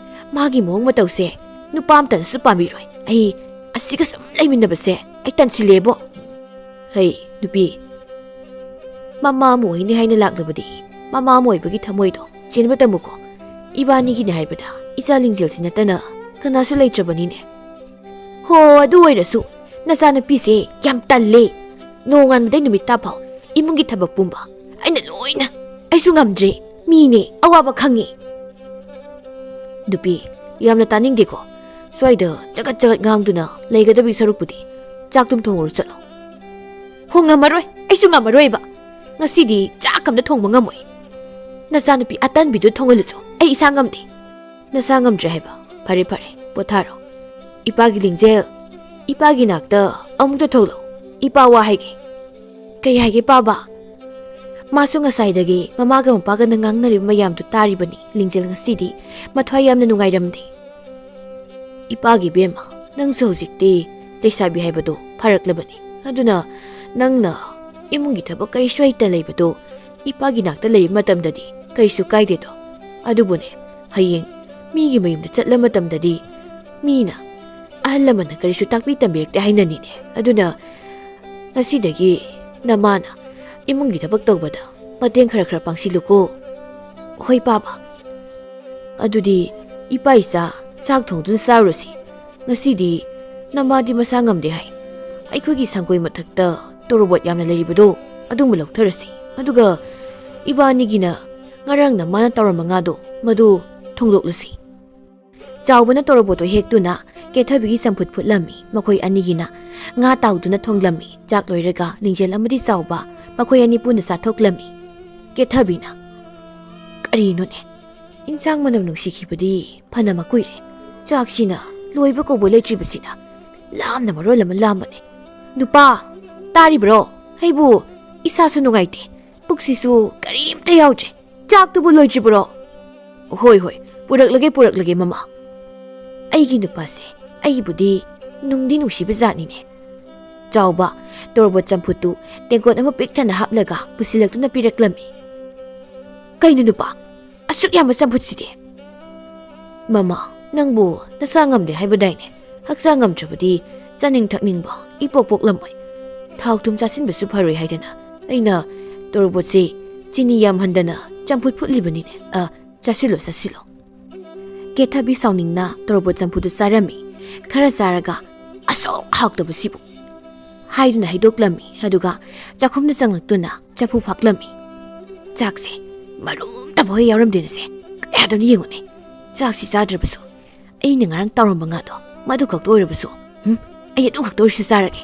ꯃꯥꯒꯤ ꯃꯑꯣꯡ ꯃꯇꯧꯁꯦ ꯅꯨꯄꯥ ꯑꯝꯇꯅꯁꯨ ꯄꯥꯝꯕꯤꯔꯣꯏ꯫ ꯑꯩ ꯑꯁꯤꯒ ꯁꯨꯝ ꯂꯩꯃꯤꯟꯅꯕꯁꯦ ꯑꯩ ꯇꯟꯁꯤꯜꯂꯦꯕꯣ"꯫ "ꯍꯩ ꯅꯨꯄꯤ, ꯃꯃꯥ ꯑꯃ ꯑꯣꯏꯅꯤ ꯍꯥꯏꯅ ꯂꯥꯛꯂꯕꯗꯤ ꯃꯃꯥ ꯑꯃ ꯑꯣꯏꯕꯒꯤ ꯊꯃꯣꯏꯗꯣ ꯆꯦꯟꯕ ꯇꯝꯃꯨꯀꯣ꯫ ꯏꯕꯥꯅꯤꯒꯤꯅꯦ ꯍꯥꯏꯕꯗ ꯏꯆꯥ ꯂꯤꯡꯖꯦꯜꯁꯤ ꯅꯠꯇꯅ ꯀꯅꯥꯁꯨ ꯂꯩꯇ꯭ꯔꯕꯅꯤꯅꯦ"꯫ "ꯍꯣ ꯑꯗꯨ ꯑꯣꯏꯔꯁꯨ ꯅꯆꯥꯅꯨꯄꯤꯁꯦ ꯌꯥꯝ ꯇꯜꯂꯦ, ꯅꯣꯡꯉꯥꯟꯕꯗꯩ ꯅꯨꯃꯤꯠ ꯇꯥ ꯐꯥꯎ ꯏꯃꯨꯡꯒꯤ ꯊꯕꯛ ꯄꯨꯝꯕ ꯑꯩꯅ ꯂꯣꯏꯅ, ꯑꯩꯁꯨ ꯉꯝꯗ꯭ꯔꯦ, ꯃꯤꯅꯦ ꯑꯋꯥꯕ ꯈꯪꯉꯤ"꯫ "ꯅꯨꯄꯤ ꯌꯥꯝꯅ ꯇꯥꯅꯤꯡꯗꯦꯀꯣ, ꯁ꯭ꯋꯥꯏꯗ ꯆꯒꯠ ꯉꯥꯡꯗꯨꯅ ꯂꯩꯒꯗꯕꯒꯤ ꯁꯔꯨꯛꯄꯨꯗꯤ ꯆꯥꯛꯇꯨꯝ ꯊꯣꯡꯉꯨꯔ ꯆꯠꯂꯣ"꯫ "ꯍꯣ ꯉꯝꯃꯔꯣꯏ, ꯑꯩꯁꯨ ꯉꯝꯃꯔꯣꯏꯕ, ꯉꯁꯤꯗꯤ ꯆꯥꯛ ꯑꯝꯇ ꯊꯣꯡꯕ ꯉꯝꯃꯣꯏ, ꯅꯆꯥꯅꯨꯄꯤ ꯑꯇꯟꯕꯤꯗꯨ ꯊꯣꯡꯍꯜꯂꯨꯆꯣ, ꯑꯩ ꯏꯁꯥ ꯉꯝꯗꯦ"꯫ "ꯅꯁꯥ ꯉꯝꯗ꯭ꯔꯦ ꯍꯥꯏꯕ? ꯐꯔꯦ ꯄꯣꯊꯥꯔꯣ꯫ ꯏꯄꯥꯒꯤ ꯂꯤꯡꯖꯦꯜ, ꯏꯄꯥꯒꯤ ꯅꯥꯛꯇ ꯑꯃꯨꯛꯇ ꯊꯣꯛꯂꯛꯎ, ꯏꯄꯥ ꯋꯥ ꯍꯥꯏꯒꯦ"꯫ "ꯀꯩ ꯍꯥꯏꯒꯦ ꯄꯥꯕ"꯫ ꯃꯥꯁꯨ ꯉꯁꯥꯏꯗꯒꯤ ꯃꯃꯥꯒ ꯃꯄꯥꯒꯅ ꯉꯥꯡꯅꯔꯤꯕ ꯃꯌꯥꯝꯗꯨ ꯇꯥꯔꯤꯕꯅꯤ꯫ ꯂꯤꯡꯖꯦꯜ ꯉꯁꯤꯗꯤ ꯃꯊ꯭ꯋꯥꯏ ꯌꯥꯝꯅ ꯅꯨꯡꯉꯥꯏꯔꯝꯗꯦ꯫ "ꯏꯄꯥꯒꯤ ꯏꯕꯦꯝꯃ, ꯅꯪꯁꯨ ꯍꯧꯖꯤꯛꯇꯤ ꯂꯩꯁꯥꯕꯤ ꯍꯥꯏꯕꯗꯣ ꯐꯔꯛꯂꯕꯅꯤ, ꯑꯗꯨꯅ ꯅꯪꯅ ꯏꯃꯨꯡꯒꯤ ꯊꯕꯛ ꯀꯔꯤꯁꯨ ꯍꯩꯇ ꯂꯩꯕꯗꯣ ꯏꯄꯥꯒꯤ ꯅꯥꯛꯇ ꯂꯩꯕ ꯃꯇꯝꯗꯗꯤ ꯀꯔꯤꯁꯨ ꯀꯥꯏꯗꯦꯗꯣ꯫ ꯑꯗꯨꯕꯨꯅꯦ, ꯍꯌꯦꯡ ꯃꯤꯒꯤ ꯃꯌꯨꯝꯗ ꯆꯠꯂ ꯃꯇꯝꯗꯗꯤ ꯃꯤꯅ, ꯑꯍꯜ ꯂꯃꯟꯅ ꯀꯔꯤꯁꯨ ꯇꯥꯛꯄꯤ ꯇꯝꯕꯤꯔꯛꯇꯦ ꯍꯥꯏꯅꯅꯤꯅꯦ꯫ ꯑꯗꯨꯅ ꯉꯁꯤꯗꯒꯤ ꯅꯃꯥꯅ ꯏꯃꯨꯡꯒꯤ ꯊꯕꯛ ꯇꯧꯕꯗ ꯃꯇꯦꯡ ꯈꯔ ꯄꯥꯡꯁꯤꯜꯂꯨꯀꯣ"꯫ "ꯍꯣꯏ ꯄꯥꯕ"꯫ "ꯑꯗꯨꯗꯤ ꯏꯄꯥ ꯏꯆꯥ ꯆꯥꯛ ꯊꯣꯡꯗꯨꯅ ꯆꯥꯔꯨꯔꯁꯤ꯫ ꯉꯁꯤꯗꯤ ꯅꯃꯥꯗꯤ ꯃꯁꯥ ꯉꯝꯗꯦ ꯍꯥꯏ, ꯑꯩꯈꯣꯏꯒꯤ ꯁꯪꯒꯣꯏ ꯃꯊꯛꯇ ꯇꯣꯔꯕꯣꯠ ꯌꯥꯝꯅ ꯂꯩꯔꯤꯕꯗꯣ ꯑꯗꯨꯝꯕ ꯂꯧꯊꯔꯁꯤ, ꯑꯗꯨꯒ ꯏꯕꯥꯅꯤꯒꯤꯅ ꯉꯔꯥꯡ ꯅꯃꯥꯅ ꯇꯧꯔꯝꯕ ꯉꯥꯗꯣ ꯃꯗꯨ ꯊꯣꯡꯗꯣꯛꯂꯁꯤ"꯫ ꯆꯥꯎꯕꯅ ꯇꯣꯔꯕꯣꯠꯇꯣ ꯍꯦꯛꯇꯨꯅ ꯀꯦꯊꯕꯤꯒꯤ ꯆꯝꯐꯨꯠ ꯐꯨꯠꯂꯝꯃꯤ꯫ ꯃꯈꯣꯏ ꯑꯅꯤꯒꯤꯅ ꯉꯥ ꯇꯥꯎꯗꯨꯅ ꯊꯣꯡꯂꯝꯃꯤ꯫ ꯆꯥꯛ ꯂꯣꯏꯔꯒ ꯂꯤꯡꯖꯦꯜ ꯑꯃꯗꯤ ꯆꯥꯎꯕ ꯃꯈꯣꯏ ꯑꯅꯤ ꯄꯨꯟꯅ ꯆꯥꯊꯣꯛꯂꯝꯃꯤ꯫ ꯀꯦꯊꯕꯤꯅ "ꯀꯔꯤꯅꯣꯅꯦ, ꯏꯟꯁꯥꯡ ꯃꯅꯝ ꯅꯨꯡꯁꯤꯈꯤꯕꯗꯤ ꯐꯅ ꯀꯨꯏꯔꯦ, ꯆꯥꯛꯁꯤꯅ ꯂꯣꯏꯕ ꯀꯧꯕ ꯂꯩꯇ꯭ꯔꯤꯕꯁꯤꯅ ꯂꯥꯝꯅ ꯃꯔꯣꯜ ꯑꯃ ꯂꯥꯝꯕꯅꯦ꯫ ꯅꯨꯄꯥ ꯇꯥꯔꯤꯕ꯭ꯔꯣ? ꯑꯩꯕꯨ ꯏꯁꯥꯁꯨ ꯅꯨꯡꯉꯥꯏꯇꯦ, ꯄꯨꯛꯁꯤꯁꯨ ꯀꯔꯤꯝꯇ ꯌꯥꯎꯗ꯭ꯔꯦ, ꯆꯥꯛꯇꯨꯕꯨ ꯂꯣꯏꯗ꯭ꯔꯤꯕ꯭ꯔꯣ"꯫ ꯍꯣꯏ ꯄꯨꯔꯛꯂꯒꯦ ꯃꯃꯥ"꯫ "ꯑꯩꯒꯤ ꯅꯨꯄꯥꯁꯦ ꯑꯩꯕꯨꯗꯤ ꯅꯨꯡꯗꯤ ꯅꯨꯡꯁꯤꯕ ꯖꯥꯠꯅꯤꯅꯦ"꯫ ꯆꯥꯎꯕ ꯇꯣꯔꯕꯣꯠ ꯆꯝꯐꯨꯠꯇꯨ ꯇꯦꯡꯀꯣꯠ ꯑꯃ ꯄꯤꯛ ꯊꯟꯅ ꯍꯥꯞꯂꯒ ꯄꯨꯁꯤꯜꯂꯛꯇꯨꯅ ꯄꯤꯔꯛꯂꯝꯃꯤ꯫ "ꯀꯩꯅꯣ ꯅꯨꯄꯥ, ꯑꯁꯨꯛ ꯌꯥꯝꯕ ꯆꯝꯐꯨꯠꯁꯤꯗꯤ"꯫ "ꯃꯃꯥ, ꯅꯪꯕꯨ ꯅꯁꯥ ꯉꯝꯗꯦ ꯍꯥꯏꯕꯗꯥꯏꯅꯦ, ꯍꯛꯆꯥꯡ ꯉꯝꯗ꯭ꯔꯕꯗꯤ ꯆꯥꯅꯤꯡ ꯊꯛꯅꯤꯡꯕ ꯏꯄꯣꯛ ꯄꯣꯛꯂꯝꯃꯣꯏ ꯊꯥꯎ ꯊꯨꯝ ꯆꯥꯁꯤꯟꯕꯁꯨ ꯐꯔꯣꯏ ꯍꯥꯏꯗꯅ ꯑꯩꯅ ꯇꯣꯔꯕꯣꯠꯁꯦ ꯆꯤꯅꯤ ꯌꯥꯝꯍꯟꯗꯅ ꯆꯝꯐꯨꯠ ꯐꯨꯠꯂꯤꯕꯅꯤꯅꯦ ꯆꯥꯁꯤꯜꯂꯣ ꯆꯥꯁꯤꯜꯂꯣ ꯀꯦꯊꯕꯤ ꯁꯥꯎꯅꯤꯡꯅ ꯇꯣꯔꯕꯣꯠ ꯆꯝꯐꯨꯠꯇꯨ ꯆꯥꯔꯝꯃꯤ ꯈꯔ ꯆꯥꯔꯒ ꯑꯁꯨꯛ ꯍꯥꯎꯇꯕꯁꯤꯕꯨ ꯍꯥꯏꯗꯨꯅ ꯍꯩꯗꯣꯛꯂꯝꯃꯤ ꯑꯗꯨꯒ ꯆꯥꯛꯈꯨꯝꯗ ꯆꯪꯂꯛꯇꯨꯅ ꯆꯐꯨ ꯐꯥꯛꯂꯝꯃꯤ ꯆꯥꯛꯁꯦ ꯃꯔꯨꯝꯇ ꯍꯣꯏ ꯌꯥꯎꯔꯝꯗꯦꯅꯁꯦ ꯀꯌꯥꯗꯅ ꯌꯦꯡꯉꯨꯅꯦ ꯆꯥꯛꯁꯤ ꯆꯥꯗ꯭ꯔꯕꯁꯨ ꯑꯩꯅ ꯉꯔꯥꯡ ꯇꯧꯔꯝꯕ ꯉꯥꯗꯣ ꯃꯗꯨ ꯈꯛꯇ ꯑꯣꯏꯔꯕꯁꯨ ꯑꯩ ꯑꯗꯨ ꯈꯛꯇ ꯑꯣꯏꯔꯁꯨ ꯆꯥꯔꯒꯦ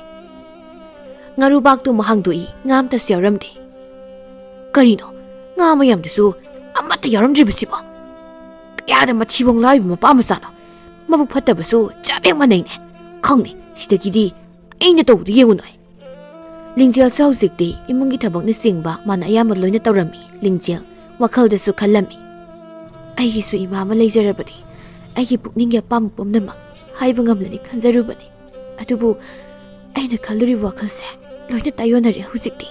ꯉꯥꯔꯨꯕꯥꯛꯇꯨ ꯑꯃꯨꯛ ꯍꯥꯡꯗꯣꯛꯏ ꯉꯥ ꯑꯝꯇꯁꯨ ꯌꯥꯎꯔꯝꯗꯦ ꯀꯔꯤꯅꯣ ꯉꯥ ꯃꯌꯥꯝꯗꯨꯁꯨ ꯑꯃꯠꯇ ꯌꯥꯎꯔꯝꯗ꯭ꯔꯤꯕꯁꯤꯕꯣ ꯀꯌꯥꯗ ꯃꯊꯤꯕꯣꯡ ꯂꯥꯎꯔꯤꯕ ꯃꯄꯥ ꯃꯆꯥꯅꯣ ꯃꯕꯨꯛ ꯐꯠꯇꯕꯁꯨ ꯆꯞ ꯍꯦꯛ ꯃꯥꯟꯅꯩꯅꯦ ꯈꯪꯗꯦ ꯁꯤꯗꯒꯤꯗꯤ ꯑꯩꯅ ꯇꯧꯕꯗꯨ ꯌꯦꯡꯉꯨꯅꯣꯏ ꯂꯤꯡꯖꯦꯜꯁꯨ ꯍꯧꯖꯤꯛꯇꯤ ꯏꯃꯨꯡꯒꯤ ꯊꯕꯛꯅ ꯆꯤꯡꯕ ꯃꯥꯅ ꯑꯌꯥꯝꯕ ꯂꯣꯏꯅ ꯇꯧꯔꯝꯃꯤ ꯂꯤꯡꯖꯦꯜ ꯋꯥꯈꯜꯗꯁꯨ ꯈꯜꯂꯝꯃꯤ ꯑꯩꯒꯤꯁꯨ ꯏꯃꯥ ꯑꯃ ꯂꯩꯖꯔꯕꯗꯤ ꯑꯩꯒꯤ ꯄꯨꯛꯅꯤꯡꯒꯤ ꯑꯄꯥꯝꯕ ꯄꯨꯝꯅꯃꯛ ꯍꯥꯏꯕ ꯉꯝꯂꯅꯤ ꯈꯟꯖꯔꯨꯕꯅꯤ ꯑꯗꯨꯕꯨ ꯑꯩꯅ ꯈꯜꯂꯨꯔꯤꯕ ꯋꯥꯈꯜꯁꯦ ꯂꯣꯏꯅ ꯇꯥꯏꯌꯣꯟꯅꯔꯦ ꯍꯧꯖꯤꯛꯇꯤ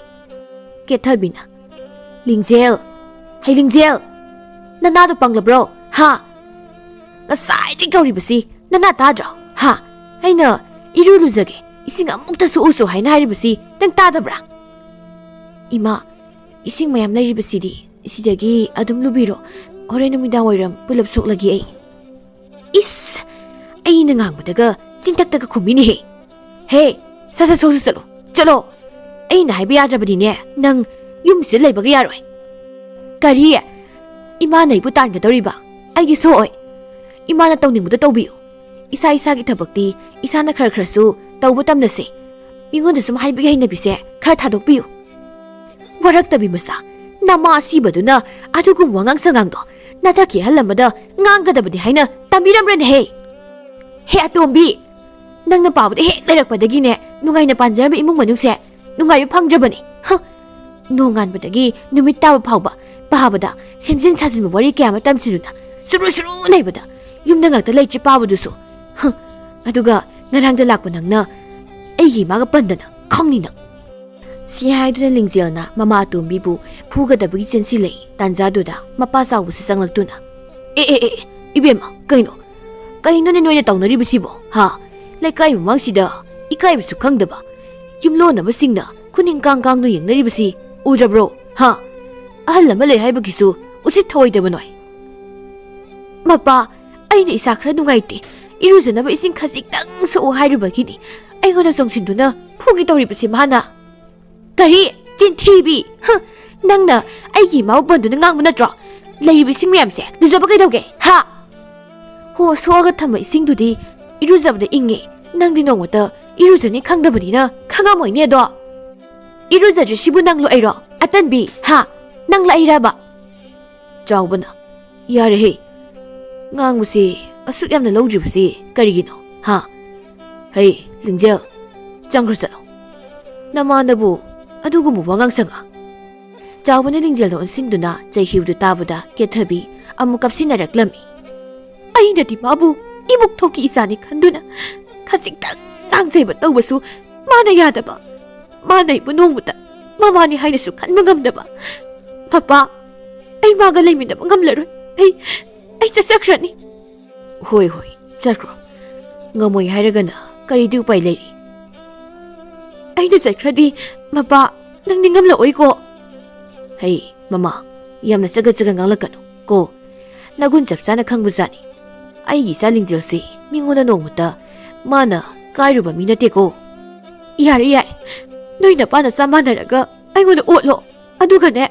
ꯀꯦꯊꯕꯤꯅ ꯂꯤꯡꯖꯦꯜ ꯍꯩ ꯂꯤꯡꯖꯦꯜ ꯅꯅꯥꯗꯣ ꯄꯪꯂꯕ꯭ꯔꯣ ꯍꯥ ꯉꯁꯥꯏꯗꯒꯤ ꯀꯧꯔꯤꯕꯁꯤ ꯅꯅꯥ ꯇꯥꯗ꯭ꯔꯣ ꯍꯥ ꯑꯩꯅ ꯏꯔꯨ ꯂꯨꯖꯒꯦ ꯏꯁꯤꯡ ꯑꯃꯨꯛꯇꯁꯨ ꯎꯁꯨ ꯍꯥꯏꯅ ꯍꯥꯏꯔꯤꯕꯁꯤ ꯅꯪ ꯇꯥꯗꯕ꯭ꯔꯥ ꯏꯃꯥ ꯏꯁꯤꯡ ꯃꯌꯥꯝ ꯂꯩꯔꯤꯕꯁꯤꯗꯤ ꯁꯤꯗꯒꯤ ꯑꯗꯨꯝ ꯂꯨꯕꯤꯔꯣ ꯍꯣꯔꯦꯟ ꯅꯨꯃꯤꯗꯥꯡ ꯋꯥꯏꯔꯝ ꯄꯨꯂꯞ ꯁꯣꯛꯂꯒꯦ ꯑꯩ ꯏꯁ ꯑꯩꯅ ꯉꯥꯡꯕꯗꯒ ꯆꯤꯟꯇꯛꯇꯒ ꯈꯨꯝꯃꯤꯅꯦꯍꯦ ꯍꯦ ꯁꯠ ꯁꯠ ꯁꯣꯛꯁꯨ ꯆꯠꯂꯣ ꯆꯠꯂꯣ ꯑꯩꯅ ꯍꯥꯏꯕ ꯌꯥꯗ꯭ꯔꯕꯗꯤꯅꯦ ꯅꯪ ꯌꯨꯝꯁꯤꯗ ꯂꯩꯕꯒ ꯌꯥꯔꯣꯏ ꯀꯔꯤ ꯏꯃꯥꯅ ꯑꯩꯕꯨ ꯇꯥꯟꯒꯗꯧꯔꯤꯕ ꯑꯩꯒꯤ ꯁꯣꯛꯑꯣꯏ ꯏꯃꯥꯅ ꯇꯧꯅꯤꯡꯕꯗꯣ ꯇꯧꯕꯤꯌꯨ ꯏꯁꯥ ꯏꯁꯥꯒꯤ ꯊꯕꯛꯇꯤ ꯏꯁꯥꯅ ꯈꯔ ꯈꯔꯁꯨ ꯇꯧꯕ ꯇꯝꯅꯁꯦ ꯃꯤꯉꯣꯟꯗ ꯁꯨꯝ ꯍꯥꯏꯕꯒꯤ ꯍꯩꯅꯕꯤꯁꯦ ꯈꯔ ꯊꯥꯗꯣꯛꯄꯤꯌꯨ ꯋꯥꯔꯛꯇꯕꯤ ꯃꯆꯥ ꯅꯃꯥ ꯑꯁꯤꯕꯗꯨꯅ ꯑꯗꯨꯒꯨꯝꯕ ꯋꯥꯉꯥꯡ ꯁꯉꯥꯡꯗꯣ ꯅꯊꯛꯀꯤ ꯑꯍꯜ ꯑꯃꯗ ꯉꯥꯡꯒꯗꯕꯅꯤ ꯍꯥꯏꯅ ꯇꯝꯕꯤꯔꯝꯕ꯭ꯔꯅꯦꯍꯦ ꯍꯦ ꯑꯇꯣꯝꯕꯤ ꯅꯪꯅ ꯄꯥꯕꯗ ꯍꯦꯛ ꯂꯩꯔꯛꯄꯗꯒꯤꯅꯦ ꯅꯨꯡꯉꯥꯏꯅ ꯄꯥꯟꯖꯔꯝꯕ ꯏꯃꯨꯡ ꯃꯅꯨꯡꯁꯦ ꯅꯨꯡꯉꯥꯏꯕ ꯐꯪꯗ꯭ꯔꯕꯅꯤ ꯅꯣꯡꯉꯥꯟꯕꯗꯒꯤ ꯅꯨꯃꯤꯠ ꯇꯥꯕ ꯐꯥꯎꯕ ꯄꯥꯕꯗ ꯁꯦꯝꯖꯤꯟ ꯁꯥꯖꯤꯟꯕ ꯋꯥꯔꯤ ꯀꯌꯥ ꯑꯃ ꯇꯝꯁꯤꯜꯂꯨꯅ ꯁꯨꯔꯨ ꯁꯨꯔꯨ ꯂꯩꯕꯗ ꯌꯨꯝꯗ ꯉꯥꯛꯇ ꯂꯩꯇ꯭ꯔꯤ ꯄꯥꯕꯗꯨꯁꯨ ꯑꯗꯨꯒ ꯉꯔꯥꯡꯗ ꯂꯥꯛꯄ ꯅꯪꯅ ꯑꯩꯒꯤ ꯏꯃꯥꯒ ꯄꯟꯗꯅ ꯈꯪꯅꯤ ꯅꯪ ꯁꯤ ꯍꯥꯏꯗꯨꯅ ꯂꯤꯡꯖꯦꯜꯅ ꯃꯃꯥ ꯑꯇꯣꯝꯕꯤꯕꯨ ꯐꯨꯒꯗꯕꯒꯤ ꯆꯦꯟꯁꯤꯜꯂꯛꯏ ꯇꯥꯟꯖꯥꯗꯨꯗ ꯃꯄꯥ ꯆꯥꯎꯕꯁꯨ ꯆꯪꯂꯛꯇꯨꯅ ꯑꯦ ꯏꯕꯦꯝꯃ ꯀꯩꯅꯣꯅꯦ ꯅꯣꯏꯅ ꯇꯧꯅꯔꯤꯕꯁꯤꯕꯣ ꯍꯥ ꯂꯩꯀꯥꯏ ꯃꯃꯥꯡꯁꯤꯗ ꯏꯀꯥꯏꯕꯁꯨ ꯈꯪꯗꯕ ꯌꯨꯝꯂꯣꯟꯅꯕꯁꯤꯡꯅ ꯈꯨꯅꯤꯡ ꯀꯥꯡꯗꯣ ꯌꯦꯡꯅꯔꯤꯕꯁꯤ ꯎꯗ꯭ꯔꯕ꯭ꯔꯣ ꯍꯥ ꯑꯍꯜ ꯑꯃ ꯂꯩ ꯍꯥꯏꯕꯒꯤꯁꯨ ꯎꯁꯤꯠ ꯊꯑꯣꯏꯗꯕ ꯅꯣꯏ ꯃꯄꯥ ꯑꯩꯅ ꯏꯁꯥ ꯈꯔ ꯅꯨꯡꯉꯥꯏꯇꯦ ꯏꯔꯨꯖꯅꯕ ꯏꯁꯤꯡ ꯈꯖꯤꯛꯇꯪ ꯁꯣꯛꯎ ꯍꯥꯏꯔꯨꯕꯒꯤꯅꯤ ꯑꯩꯉꯣꯟꯗ ꯆꯣꯡꯁꯤꯟꯗꯨꯅ ꯐꯨꯒꯤ ꯇꯧꯔꯤꯕꯁꯤ ꯃꯥꯅ ꯀꯔꯤ ꯆꯤꯟꯊꯤꯕꯤ ꯅꯪꯅ ꯑꯩꯒꯤ ꯏꯃꯥꯕꯨ ꯄꯟꯗꯨꯅ ꯉꯥꯡꯕ ꯅꯠꯇ꯭ꯔꯣ ꯂꯩꯔꯤꯕ ꯏꯁꯤꯡ ꯃꯌꯥꯝꯁꯦ ꯂꯨꯖꯕ ꯀꯩꯗꯧꯒꯦ ꯍꯥ ꯍꯣ ꯁꯣꯛꯑꯒ ꯊꯝꯕ ꯏꯁꯤꯡꯗꯨꯗꯤ ꯏꯔꯨꯖꯕꯗ ꯏꯪꯉꯦ ꯅꯪꯗꯤ ꯅꯣꯡꯃꯇ ꯏꯔꯨꯖꯅꯤ ꯈꯪꯗꯕꯅꯤꯅ ꯈꯪꯉꯝꯃꯣꯏꯅꯦ ꯑꯗꯣ ꯏꯔꯨꯖꯗ꯭ꯔꯤꯁꯤꯕꯨ ꯅꯪ ꯂꯣꯏꯔꯣ ꯑꯇꯟꯕꯤ ꯍꯥ ꯅꯪ ꯂꯩꯔꯕ ꯆꯥꯎꯕꯅ ꯌꯥꯔꯦꯍꯦ ꯉꯥꯡꯕꯁꯤ ꯑꯁꯨꯛ ꯌꯥꯝꯅ ꯂꯧꯗ꯭ꯔꯤꯕꯁꯤ ꯀꯔꯤꯒꯤꯅꯣ ꯍꯥ ꯍꯩ ꯂꯤꯡꯖꯦꯜ ꯆꯪꯈ꯭ꯔ ꯆꯠꯂꯣ ꯅꯃꯥꯅꯕꯨ ꯑꯗꯨꯒꯨꯝꯕ ꯋꯥꯉꯥꯡ ꯁꯉꯥꯡ ꯆꯥꯎꯕꯅ ꯂꯤꯡꯖꯦꯜꯗ ꯑꯣꯟꯁꯤꯟꯗꯨꯅ ꯆꯩꯈꯤꯕꯗꯨ ꯇꯥꯕꯗ ꯀꯦꯊꯕꯤ ꯑꯃꯨꯛ ꯀꯞꯁꯤꯟꯅꯔꯛꯂꯝꯃꯤ ꯑꯩꯅꯗꯤ ꯃꯥꯕꯨ 이목 ꯊꯣꯛꯀꯤ ꯏꯆꯥꯅꯤ ꯈꯟꯗꯨꯅ ꯈꯖꯤꯛꯇꯪ ꯉꯥꯡꯖꯩꯕ ꯇꯧꯕꯁꯨ ꯃꯥꯅ ꯌꯥꯗꯕ ꯃꯥꯅ ꯑꯩꯕꯨ ꯅꯣꯡꯃꯇ ꯃꯃꯥꯅꯤ ꯍꯥꯏꯅꯁꯨ ꯈꯟꯕ ꯉꯝꯗꯕ ꯄꯄꯥ ꯑꯩ ꯃꯥꯒ ꯂꯩꯃꯤꯟꯅꯕ ꯉꯝꯂꯔꯣꯏ ꯑꯩ ꯆꯠꯆꯈ꯭ꯔꯅꯤ ꯍꯣꯏ ꯆꯠꯈ꯭ꯔꯣ ꯉꯝꯃꯣꯏ ꯍꯥꯏꯔꯒꯅ ꯀꯔꯤꯗꯤ ꯎꯄꯥꯏ ꯂꯩꯔꯤ ꯑꯩꯅ ꯆꯠꯈ꯭ꯔꯗꯤ ꯃꯄꯥ ꯅꯪ ꯅꯤꯡꯉꯝꯂꯛꯑꯣꯏꯀꯣ ꯍꯩ ꯃꯃꯥ ꯌꯥꯝꯅ ꯆꯒꯠ ꯉꯥꯡꯂꯛꯀꯅꯨ ꯀꯣ ꯅꯒꯨꯟ ꯆꯞ ꯆꯥꯅ ꯈꯪꯕꯖꯥꯠꯅꯤ ꯑꯩꯒꯤ ꯏꯆꯥ ꯂꯤꯡꯖꯦꯜꯁꯤ ꯃꯤꯉꯣꯟꯗ ꯅꯣꯡꯃꯇ ꯃꯥꯅ ꯀꯥꯏꯔꯨꯕ ꯃꯤ ꯅꯠꯇꯦꯀꯣ ꯌꯥꯔꯦ ꯅꯣꯏ ꯅꯄꯥ ꯅꯆꯥ ꯃꯥꯟꯅꯔꯒ ꯑꯩꯉꯣꯟꯗ ꯑꯣꯠꯂꯣ ꯑꯗꯨꯒꯅꯦ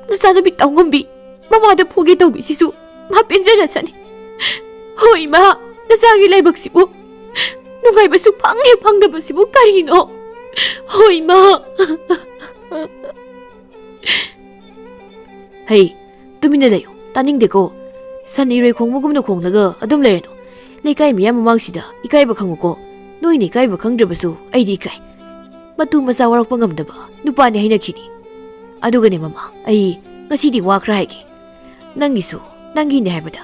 ꯅꯆꯥꯅꯨꯄꯤ ꯇꯧꯉꯝꯕꯤ ꯃꯃꯥꯗ ꯐꯨꯒꯦ ꯇꯧꯕꯤꯁꯤꯁꯨ ꯃꯥ ꯄꯦꯟꯖꯔꯁꯅꯤ ꯍꯣꯏ ꯃꯥ ꯅꯆꯥꯒꯤ ꯂꯥꯏꯕꯛꯁꯤꯕꯨ ꯅꯨꯡꯉꯥꯏꯕꯁꯨ ꯐꯪꯗꯕꯁꯤꯕꯨ ꯀꯔꯤꯅꯣ ꯍꯣꯏ ꯃꯥ ꯍꯩ ꯇꯨꯃꯤꯟꯅ ꯂꯩꯌꯨ ꯇꯥꯅꯤꯡꯗꯦꯀꯣ ꯁꯟ ꯏꯔꯣꯏ ꯈꯣꯡꯕꯒꯨꯝꯅ ꯈꯣꯡꯂꯒ ꯑꯗꯨꯝ ꯂꯩꯔꯅꯨ ꯂꯩꯀꯥꯏ ꯃꯤꯌꯥꯝ ꯃꯃꯥꯡꯁꯤꯗ ꯏꯀꯥꯏꯕ ꯈꯪꯉꯨꯀꯣ ꯅꯣꯏꯅ ꯏꯀꯥꯏꯕ ꯈꯪꯗ꯭ꯔꯕꯁꯨ ꯑꯩꯗꯤ ꯏꯀꯥꯏ ꯃꯇꯨ ꯃꯆꯥ ꯋꯥꯔꯛꯄ ꯉꯝꯗꯕ ꯅꯨꯄꯥꯅꯤ ꯍꯥꯏꯅꯈꯤꯅꯤ ꯑꯗꯨꯒꯅꯦ ꯃꯃꯥ ꯑꯩ ꯉꯁꯤꯗꯤ ꯋꯥ ꯈꯔ ꯍꯥꯏꯒꯦ ꯅꯪꯒꯤꯁꯨ ꯅꯪꯒꯤꯅꯦ ꯍꯥꯏꯕꯗ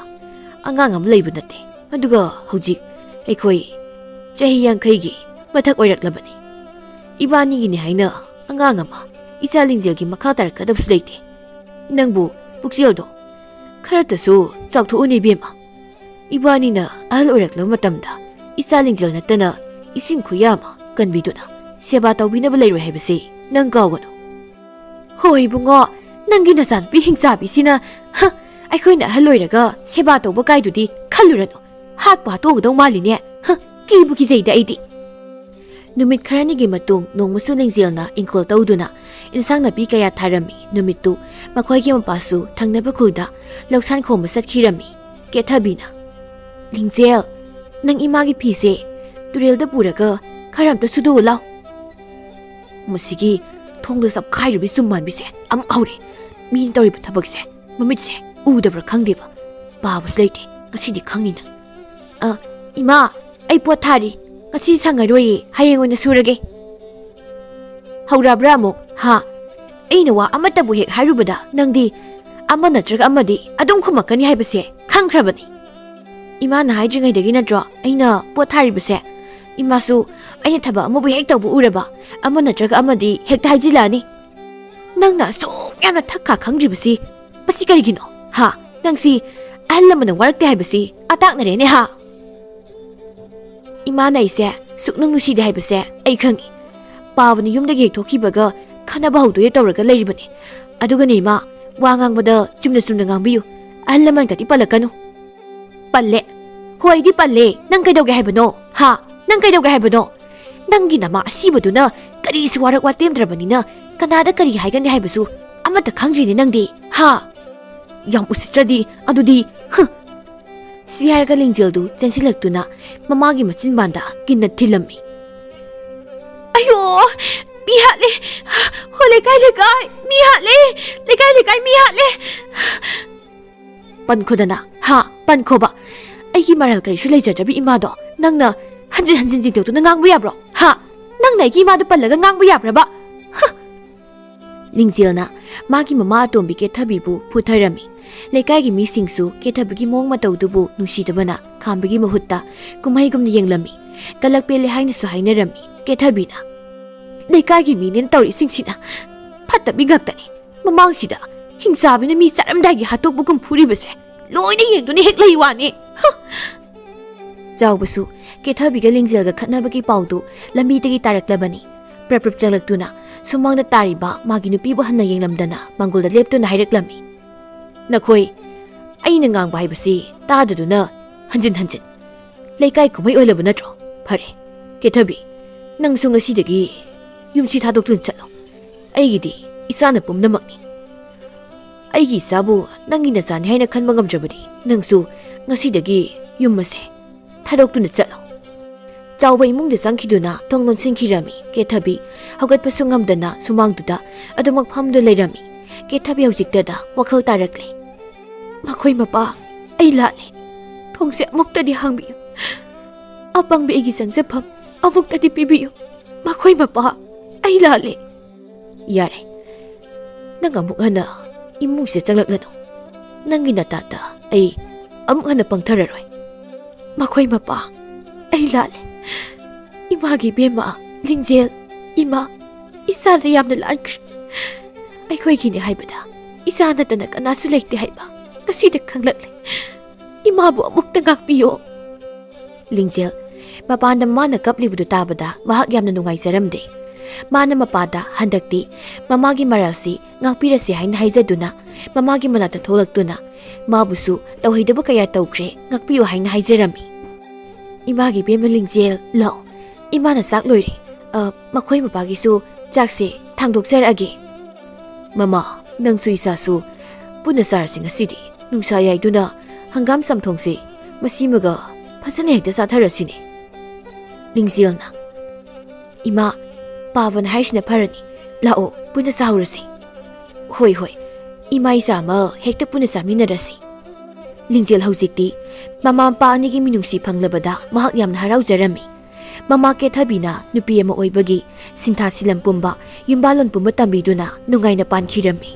ꯑꯉꯥꯡ ꯑꯃ ꯂꯩꯕ ꯅꯠꯇꯦ ꯑꯗꯨꯒ ꯍꯧꯖꯤꯛ ꯑꯩꯈꯣꯏ ꯆꯍꯤ 50ꯒꯤ ꯃꯊꯛ ꯑꯣꯏꯔꯛꯂꯕꯅꯤ 이반이기니 하이나 안강아마 이짤링지역이 마카다르까답수 레이테 낭부 북시어도 카라타수 짝토우니 비에마 이반이나 알 오락로 마탐다 ꯏꯆꯥ ꯂꯤꯡꯖꯦꯜ ꯅꯠꯇꯅ ꯏꯁꯤꯡ ꯈꯨꯌꯥ ꯑꯃ ꯀꯟꯕꯤꯗꯨꯅ ꯁꯦꯕꯥ ꯇꯧꯕꯤꯅꯕ ꯂꯩꯔꯣꯏ ꯍꯥꯏꯕꯁꯤ ꯅꯪ ꯀꯥꯎꯒꯅꯨ꯫ ꯍꯣꯏ ꯏꯕꯨꯡꯉꯣ, ꯅꯪꯒꯤ ꯅꯆꯥꯅꯨꯄꯤ ꯍꯤꯡꯆꯥꯕꯤꯁꯤꯅ ꯑꯩꯈꯣꯏꯅ ꯑꯍꯜ ꯑꯣꯏꯔꯒ ꯁꯦꯕꯥ ꯇꯧꯕ ꯀꯥꯏꯗꯨꯗꯤ ꯈꯜꯂꯨꯔꯅꯨ, ꯍꯥꯠꯄ ꯍꯥꯠꯇꯣꯛꯒꯗꯧ ꯃꯥꯜꯂꯤꯅꯦ꯫ ꯀꯤꯕꯨ ꯀꯤꯖꯩꯗ ꯑꯩꯗꯤ꯫ ꯅꯨꯃꯤꯠ ꯈꯔꯅꯤꯒꯤ ꯃꯇꯨꯡ ꯅꯣꯡꯃꯁꯨ ꯂꯤꯡꯖꯦꯜꯅ ꯏꯪꯈꯣꯜ ꯇꯧꯗꯨꯅ ꯏꯟꯁꯥꯡ ꯅꯥꯄꯤ ꯀꯌꯥ ꯊꯥꯔꯝꯃꯤ꯫ ꯅꯨꯃꯤꯠꯇꯨ ꯃꯈꯣꯏꯒꯤ ꯃꯄꯥꯁꯨ ꯊꯪꯅꯕ ꯈꯨꯜꯗ ꯂꯧꯁꯥꯟ ꯈꯣꯝꯕ ꯆꯠꯈꯤꯔꯝꯃꯤ꯫ ꯀꯦꯊꯕꯤꯅ, ꯂꯤꯡꯖꯦꯜ, ꯅꯪ ꯏꯃꯥꯒꯤ ꯐꯤꯁꯦ ꯇꯨꯔꯦꯜꯗ ꯄꯨꯔꯒ ꯈꯔ ꯑꯝꯇ ꯁꯨꯗꯣꯛꯎ ꯂꯥꯎ꯫ ꯃꯁꯤꯒꯤ ꯊꯣꯡꯗ ꯆꯞꯈꯥꯏꯔꯨꯕꯤ ꯆꯨꯝ ꯃꯥꯟꯕꯤꯁꯦ ꯑꯃꯨꯛ ꯍꯧꯔꯦ꯫ ꯃꯤꯅ ꯇꯧꯔꯤꯕ ꯊꯕꯛꯁꯦ ꯃꯃꯤꯠꯁꯦ ꯎꯗꯕ꯭ꯔꯥ ꯈꯪꯗꯦꯕ, ꯄꯥꯕꯁꯨ ꯂꯩꯇꯦ, ꯉꯁꯤꯗꯤ ꯈꯪꯅꯤ ꯅꯪ꯫ ꯏꯃꯥ, ꯑꯩ ꯄꯣꯠ ꯊꯥꯔꯤ, ꯉꯁꯤ ꯁꯪꯉꯔꯣꯏꯌꯦ, ꯍꯌꯦꯡ ꯑꯣꯏꯅ ꯁꯨꯔꯒꯦ꯫ ꯍꯧꯔꯕ꯭ꯔꯥ ꯑꯃꯨꯛ? ꯑꯩꯅ ꯋꯥ ꯑꯃꯠꯇꯕꯨ ꯍꯦꯛ ꯍꯥꯏꯔꯨꯕꯗ ꯅꯪꯗꯤ ꯑꯃ ꯅꯠꯇ꯭ꯔꯒ ꯑꯃꯗꯤ ꯑꯗꯨꯝ ꯈꯨꯝꯃꯛꯀꯅꯤ ꯍꯥꯏꯕꯁꯦ ꯈꯪꯈ꯭ꯔꯕꯅꯤ꯫ ꯏꯃꯥꯅ ꯍꯥꯏꯗ꯭ꯔꯤꯉꯩꯗꯒꯤ ꯅꯠꯇ꯭ꯔꯣ ꯑꯩꯅ ꯄꯣꯠ ꯊꯥꯔꯤꯕꯁꯦ? ꯏꯃꯥꯁꯨ ꯑꯩꯅ ꯊꯕꯛ ꯑꯃꯕꯨ ꯍꯦꯛ ꯇꯧꯕ ꯎꯔꯕ ꯑꯃ ꯅꯠꯇ꯭ꯔꯒ ꯑꯃꯗꯤ ꯍꯦꯛꯇ ꯍꯥꯏꯖꯤꯜꯂꯛꯑꯅꯤ꯫ ꯅꯪꯅ ꯑꯁꯨꯛ ꯌꯥꯝꯅ ꯊꯛꯈꯥ ꯈꯪꯗ꯭ꯔꯤꯕꯁꯤ ꯃꯁꯤ ꯀꯔꯤꯒꯤꯅꯣ? ꯅꯪꯁꯤ ꯑꯍꯜ ꯂꯃꯟꯅ ꯋꯥꯔꯛꯇꯦ ꯍꯥꯏꯕꯁꯤ ꯑꯇꯥꯛꯅꯔꯦꯅꯦ꯫ ꯏꯃꯥꯅ ꯑꯩꯁꯦ ꯁꯨꯛꯅꯨꯡ ꯅꯨꯡꯁꯤꯗꯦ ꯍꯥꯏꯕꯁꯦ ꯑꯩ ꯈꯪꯉꯤ꯫ ꯄꯥꯕꯅ ꯌꯨꯝꯗꯒꯤ ꯍꯦꯛ ꯊꯣꯛꯈꯤꯕꯒ ꯈꯟꯅꯕ ꯍꯧꯗꯣꯏ ꯇꯧꯔꯒ ꯂꯩꯔꯤꯕꯅꯤ꯫ ꯑꯗꯨꯒꯅꯦ ꯏꯃꯥ, ꯋꯥ ꯉꯥꯡꯕꯗ ꯆꯨꯝꯅ ꯆꯨꯝꯅ ꯉꯥꯡꯕꯤꯌꯨ, ꯑꯍꯜ ꯂꯃꯟꯒꯗꯤ ꯄꯜꯂꯛꯀꯅꯨ꯫ ꯄꯜꯂꯦ, ꯍꯣꯏ ꯑꯩꯗꯤ ꯄꯜꯂꯦ꯫ ꯅꯪ ꯀꯩꯗꯧꯒꯦ ꯍꯥꯏꯕꯅꯣ? ꯅꯪ ꯀꯩꯗꯧꯒꯦ ꯍꯥꯏꯕꯅꯣ? ꯅꯪꯒꯤ ꯅꯃꯥ ꯑꯁꯤꯕꯗꯨꯅ ꯀꯔꯤꯁꯨ ꯋꯥꯔꯛ ꯋꯥꯇꯦꯝꯗ꯭ꯔꯕꯅꯤꯅ ꯀꯅꯥꯗ ꯀꯔꯤ ꯍꯥꯏꯒꯅꯤ ꯍꯥꯏꯕꯁꯨ ꯑꯃꯠꯇ ꯈꯪꯗ꯭ꯔꯤꯅꯦ ꯅꯪꯗꯤ꯫ ꯌꯥꯝ ꯎꯁꯤꯠꯇ꯭ꯔꯗꯤ ꯑꯗꯨꯗꯤ ꯁꯤ ꯍꯥꯏꯔꯒ ꯂꯤꯡꯖꯦꯜꯗꯨ ꯆꯦꯟꯁꯤꯜꯂꯛꯇꯨꯅ ꯃꯃꯥꯒꯤ ꯃꯆꯤꯟꯕꯥꯟꯗ ꯀꯤꯟꯅ ꯊꯤꯜꯂꯝꯃꯤ꯫ ꯑꯌꯣ, ꯃꯤ ꯍꯥꯠꯂꯦ! ꯍꯣ ꯂꯩꯀꯥꯏ ꯂꯩꯀꯥꯏ, ꯃꯤ ꯍꯥꯠꯂꯦ! ꯂꯩꯀꯥꯏ ꯂꯩꯀꯥꯏ ꯃꯤ ꯍꯥꯠꯂꯦ! ꯄꯟꯈꯣꯗꯅ, ꯄꯟꯈꯣꯕ! ꯑꯩꯒꯤ ꯃꯔꯥꯜ ꯀꯔꯤꯁꯨ ꯂꯩꯖꯗ꯭ꯔꯕꯤ ꯏꯃꯥꯗꯣ ꯅꯪꯅ ꯍꯟꯖꯤꯟ ꯍꯟꯖꯤꯟ ꯆꯤꯡꯊꯣꯛꯇꯨꯅ ꯉꯥꯡꯕ ꯌꯥꯕ꯭ꯔꯣ? ꯅꯪꯅ ꯑꯩꯒꯤ ꯏꯃꯥꯗꯣ ꯄꯜꯂꯒ ꯉꯥꯡꯕ ꯌꯥꯕ꯭ꯔꯕ? ꯂꯤꯡꯖꯦꯜꯅ ꯃꯥꯒꯤ ꯃꯃꯥ ꯑꯇꯣꯝꯕꯤ ꯀꯦꯊꯕꯤꯕꯨ ꯐꯨꯊꯔꯝꯃꯤ꯫ ꯂꯩꯀꯥꯏꯒꯤ ꯃꯤꯁꯤꯡꯁꯨ ꯀꯦꯊꯕꯤꯒꯤ ꯃꯑꯣꯡ ꯃꯇꯧꯗꯨꯕꯨ ꯅꯨꯡꯁꯤꯗꯕꯅ ꯈꯥꯝꯕꯒꯤ ꯃꯍꯨꯠꯇ ꯀꯨꯝꯍꯩꯒꯨꯝꯅ ꯌꯦꯡꯂꯝꯃꯤ꯫ ꯀꯂꯛ ꯄꯦꯜꯂꯦ ꯍꯥꯏꯅꯁꯨ ꯍꯥꯏꯅꯔꯝꯃꯤ꯫ ꯀꯦꯊꯕꯤꯅ, ꯂꯩꯀꯥꯏꯒꯤ ꯃꯤꯅꯦꯅ ꯇꯧꯔꯤꯁꯤꯡꯁꯤꯅ ꯐꯠꯇꯕꯤ ꯉꯥꯛꯇꯅꯤ꯫ ꯃꯃꯥꯡꯁꯤꯗ ꯍꯤꯡꯆꯥꯕꯤꯅ ꯃꯤ ꯆꯠꯂꯝꯗꯥꯏꯒꯤ ꯍꯥꯠꯇꯣꯛꯄꯒꯨꯝ ꯐꯨꯔꯤꯕꯁꯦ ꯂꯣꯏꯅ ꯌꯦꯡꯗꯨꯅ ꯍꯦꯛ ꯂꯩ ꯋꯥꯅꯤ꯫ ꯆꯥꯎꯕꯁꯨ ꯀꯦꯊꯕꯤꯒ ꯂꯤꯡꯖꯦꯜꯒ ꯈꯠꯅꯕꯒꯤ ꯄꯥꯎꯗꯨ ꯂꯝꯕꯤꯗꯒꯤ ꯇꯥꯔꯛꯂꯕꯅꯤ꯫ ꯄ꯭ꯔꯞ ꯆꯠꯂꯛꯇꯨꯅ ꯁꯨꯃꯥꯡꯗ ꯇꯥꯔꯤꯕ ꯃꯥꯒꯤ ꯅꯨꯄꯤꯕꯨ ꯍꯟꯅ ꯌꯦꯡꯂꯝꯗꯅ ꯃꯥꯡꯒꯣꯜꯗ ꯂꯦꯞꯇꯨꯅ ꯍꯥꯏꯔꯛꯂꯝꯃꯤ꯫ ꯅꯈꯣꯏ ꯑꯩꯅ ꯉꯥꯡꯕ ꯍꯥꯏꯕꯁꯤ ꯇꯥꯗꯗꯨꯅ ꯍꯟꯖꯤꯟ ꯍꯟꯖꯤꯟ ꯂꯩꯀꯥꯏ ꯀꯨꯝꯍꯩ ꯑꯣꯏꯂꯕ ꯅꯠꯇ꯭ꯔꯣ? ꯐꯔꯦ, ꯀꯦꯊꯕꯤ, ꯅꯪꯁꯨ ꯉꯁꯤꯗꯒꯤ ꯌꯨꯝꯁꯤ ꯊꯥꯗꯣꯛꯇꯨꯅ ꯆꯠꯂꯣ꯫ ꯑꯩꯒꯤꯗꯤ ꯏꯆꯥꯅ ꯄꯨꯝꯅꯃꯛꯅꯤ꯫ ꯑꯩꯒꯤ ꯏꯆꯥꯕꯨ ꯅꯪꯒꯤ ꯅꯆꯥꯅꯤ ꯍꯥꯏꯅ ꯈꯟꯕ ꯉꯝꯗ꯭ꯔꯕꯗꯤ ꯅꯪꯁꯨ ꯉꯁꯤꯗꯒꯤ ꯌꯨꯝ ꯑꯁꯦ ꯊꯥꯗꯣꯛꯇꯨꯅ ꯆꯠꯂꯣ꯫ ꯆꯥꯎꯕ ꯏꯃꯨꯡꯗ ꯆꯪꯈꯤꯗꯨꯅ ꯊꯣꯡ ꯂꯣꯟꯁꯤꯟꯈꯤꯔꯝꯃꯤ꯫ ꯀꯦꯊꯕꯤ ꯍꯧꯒꯠꯄꯁꯨ ꯉꯝꯗꯅ ꯁꯨꯃꯥꯡꯗꯨꯗ ꯑꯗꯨꯃꯛ ꯐꯝꯗꯨꯅ ꯂꯩꯔꯝꯃꯤ꯫ ꯀꯦꯊꯕꯤ ꯍꯧꯖꯤꯛꯇꯗ ꯋꯥꯈꯜ ꯇꯥꯔꯛꯂꯦ꯫ ꯃꯈꯣꯏ ꯃꯄꯥ, ꯑꯩ ꯂꯥꯠꯂꯦ꯫ ꯊꯣꯡꯁꯦ ꯑꯃꯨꯛꯇꯗꯤ ꯍꯥꯡꯕꯤꯌꯨ꯫ ꯑꯄꯪꯕꯤ ꯑꯩꯒꯤ ꯆꯪꯖꯐꯝ ꯑꯃꯨꯛꯇꯗꯤ ꯄꯤꯕꯤꯌꯨ꯫ ꯃꯈꯣꯏ ꯃꯄꯥ, ꯑꯩ ꯂꯥꯜꯂꯦ꯫ ꯌꯥꯔꯦ, ꯅꯪ ꯑꯃꯨꯛ ꯍꯟꯅ ꯏꯃꯨꯡꯁꯤꯗ ꯆꯪꯂꯛꯂꯅꯨ꯫ ꯅꯪꯒꯤ ꯅꯇꯥꯇ ꯑꯩ ꯑꯃꯨꯛ ꯍꯟꯅ ꯄꯪꯊꯔꯔꯣꯏ꯫ ꯃꯈꯣꯏ ꯃꯄꯥ, ꯑꯩ ꯂꯥꯜꯂꯦ꯫ ꯏꯃꯥꯒꯤ ꯏꯕꯦꯝꯃ ꯂꯤꯡꯖꯦꯜ, ꯏꯃꯥ, ꯏꯆꯥꯗ ꯌꯥꯝꯅ ꯂꯥꯟꯈ꯭ꯔꯦ꯫ ꯑꯩꯈꯣꯏꯒꯤꯅꯦ ꯍꯥꯏꯕꯗ ꯏꯆꯥ ꯅꯠꯇꯅ ꯀꯅꯥꯁꯨ ꯂꯩꯇꯦ ꯍꯥꯏꯕ ꯉꯁꯤꯗ ꯈꯪꯂꯛꯂꯦ꯫ ꯏꯃꯥꯕꯨ ꯑꯃꯨꯛꯇ ꯉꯥꯛꯄꯤꯌꯣ꯫ ꯂꯤꯡꯖꯦꯜ ꯃꯄꯥꯟꯗ ꯃꯥꯅ ꯀꯞꯂꯤꯕꯗꯨ ꯇꯥꯕꯗ ꯃꯍꯥꯛ ꯌꯥꯝꯅ ꯅꯨꯡꯉꯥꯏꯖꯔꯝꯗꯦ꯫ ꯃꯥꯅ ꯃꯄꯥꯗ ꯍꯟꯗꯛꯇꯤ ꯃꯃꯥꯒꯤ ꯃꯔꯥꯜꯁꯤ ꯉꯥꯛꯄꯤꯔꯁꯤ ꯍꯥꯏꯅ ꯍꯥꯏꯖꯗꯨꯅ ꯃꯃꯥꯒꯤ ꯃꯅꯥꯛꯇ ꯊꯣꯛꯂꯛꯇꯨꯅ ꯃꯥꯕꯨꯁꯨ ꯇꯧꯍꯩꯗꯕ ꯀꯌꯥ ꯇꯧꯈ꯭ꯔꯦ, ꯉꯥꯛꯄꯤꯌꯨ ꯍꯥꯏꯅ ꯍꯥꯏꯖꯔꯝꯃꯤ꯫ ꯏꯃꯥꯒꯤ ꯏꯕꯦꯝꯃ ꯂꯤꯡꯖꯦꯜ, ꯂꯥꯛꯑꯣ, ꯏꯃꯥꯅ ꯆꯥꯛ ꯂꯣꯏꯔꯦ꯫ ꯃꯈꯣꯏ ꯃꯄꯥꯒꯤꯁꯨ ꯆꯥꯛꯁꯦ ꯊꯥꯡꯗꯣꯛꯆꯔꯛꯑꯒꯦ꯫ ꯃꯃꯥ, ꯅꯪꯁꯨ ꯏꯆꯥꯁꯨ ꯄꯨꯟꯅ ꯆꯥꯔꯁꯤ ꯉꯁꯤꯗꯤ꯫ ꯅꯨꯡꯁꯥ ꯌꯥꯏꯗꯨꯅ ꯍꯪꯒꯥꯝ ꯆꯝꯊꯣꯡꯁꯦ ꯃꯁꯤꯃꯒ ꯐꯖꯅ ꯍꯦꯛꯇ ꯆꯥꯊꯔꯁꯤꯅꯦ꯫ ꯂꯤꯡꯖꯦꯜꯅ, ꯏꯃꯥ, ꯄꯥꯕꯅ ꯍꯥꯏꯔꯤꯁꯤꯅ ꯐꯔꯅꯤ, ꯂꯥꯛꯑꯣ ꯄꯨꯟꯅ ꯆꯥꯍꯧꯔꯁꯤ꯫ ꯍꯣꯏ ꯍꯣꯏ, ꯏꯃꯥ ꯏꯆꯥ ꯑꯃ ꯍꯦꯛꯇ ꯄꯨꯟꯅ ꯆꯥꯃꯤꯟꯅꯔꯁꯤ꯫ ꯂꯤꯡꯖꯦꯜ ꯍꯧꯖꯤꯛꯇꯤ ꯃꯃꯥ ꯃꯄꯥ ꯑꯅꯤꯒꯤ ꯃꯤꯅꯨꯡꯁꯤ ꯐꯪꯂꯕꯗ ꯃꯍꯥꯛ ꯌꯥꯝꯅ ꯍꯔꯥꯎꯖꯔꯝꯃꯤ꯫ ꯃꯃꯥ ꯀꯦꯊꯕꯤꯅ ꯅꯨꯄꯤ ꯑꯃ ꯑꯣꯏꯕꯒꯤ ꯁꯤꯟꯊꯥ ꯁꯤꯂꯝ ꯄꯨꯝꯕ ꯌꯨꯝꯕꯥꯂꯣꯟ ꯄꯨꯝꯕ ꯇꯝꯕꯤꯗꯨꯅ ꯅꯨꯡꯉꯥꯏꯅ ꯄꯥꯟꯈꯤꯔꯝꯃꯤ꯫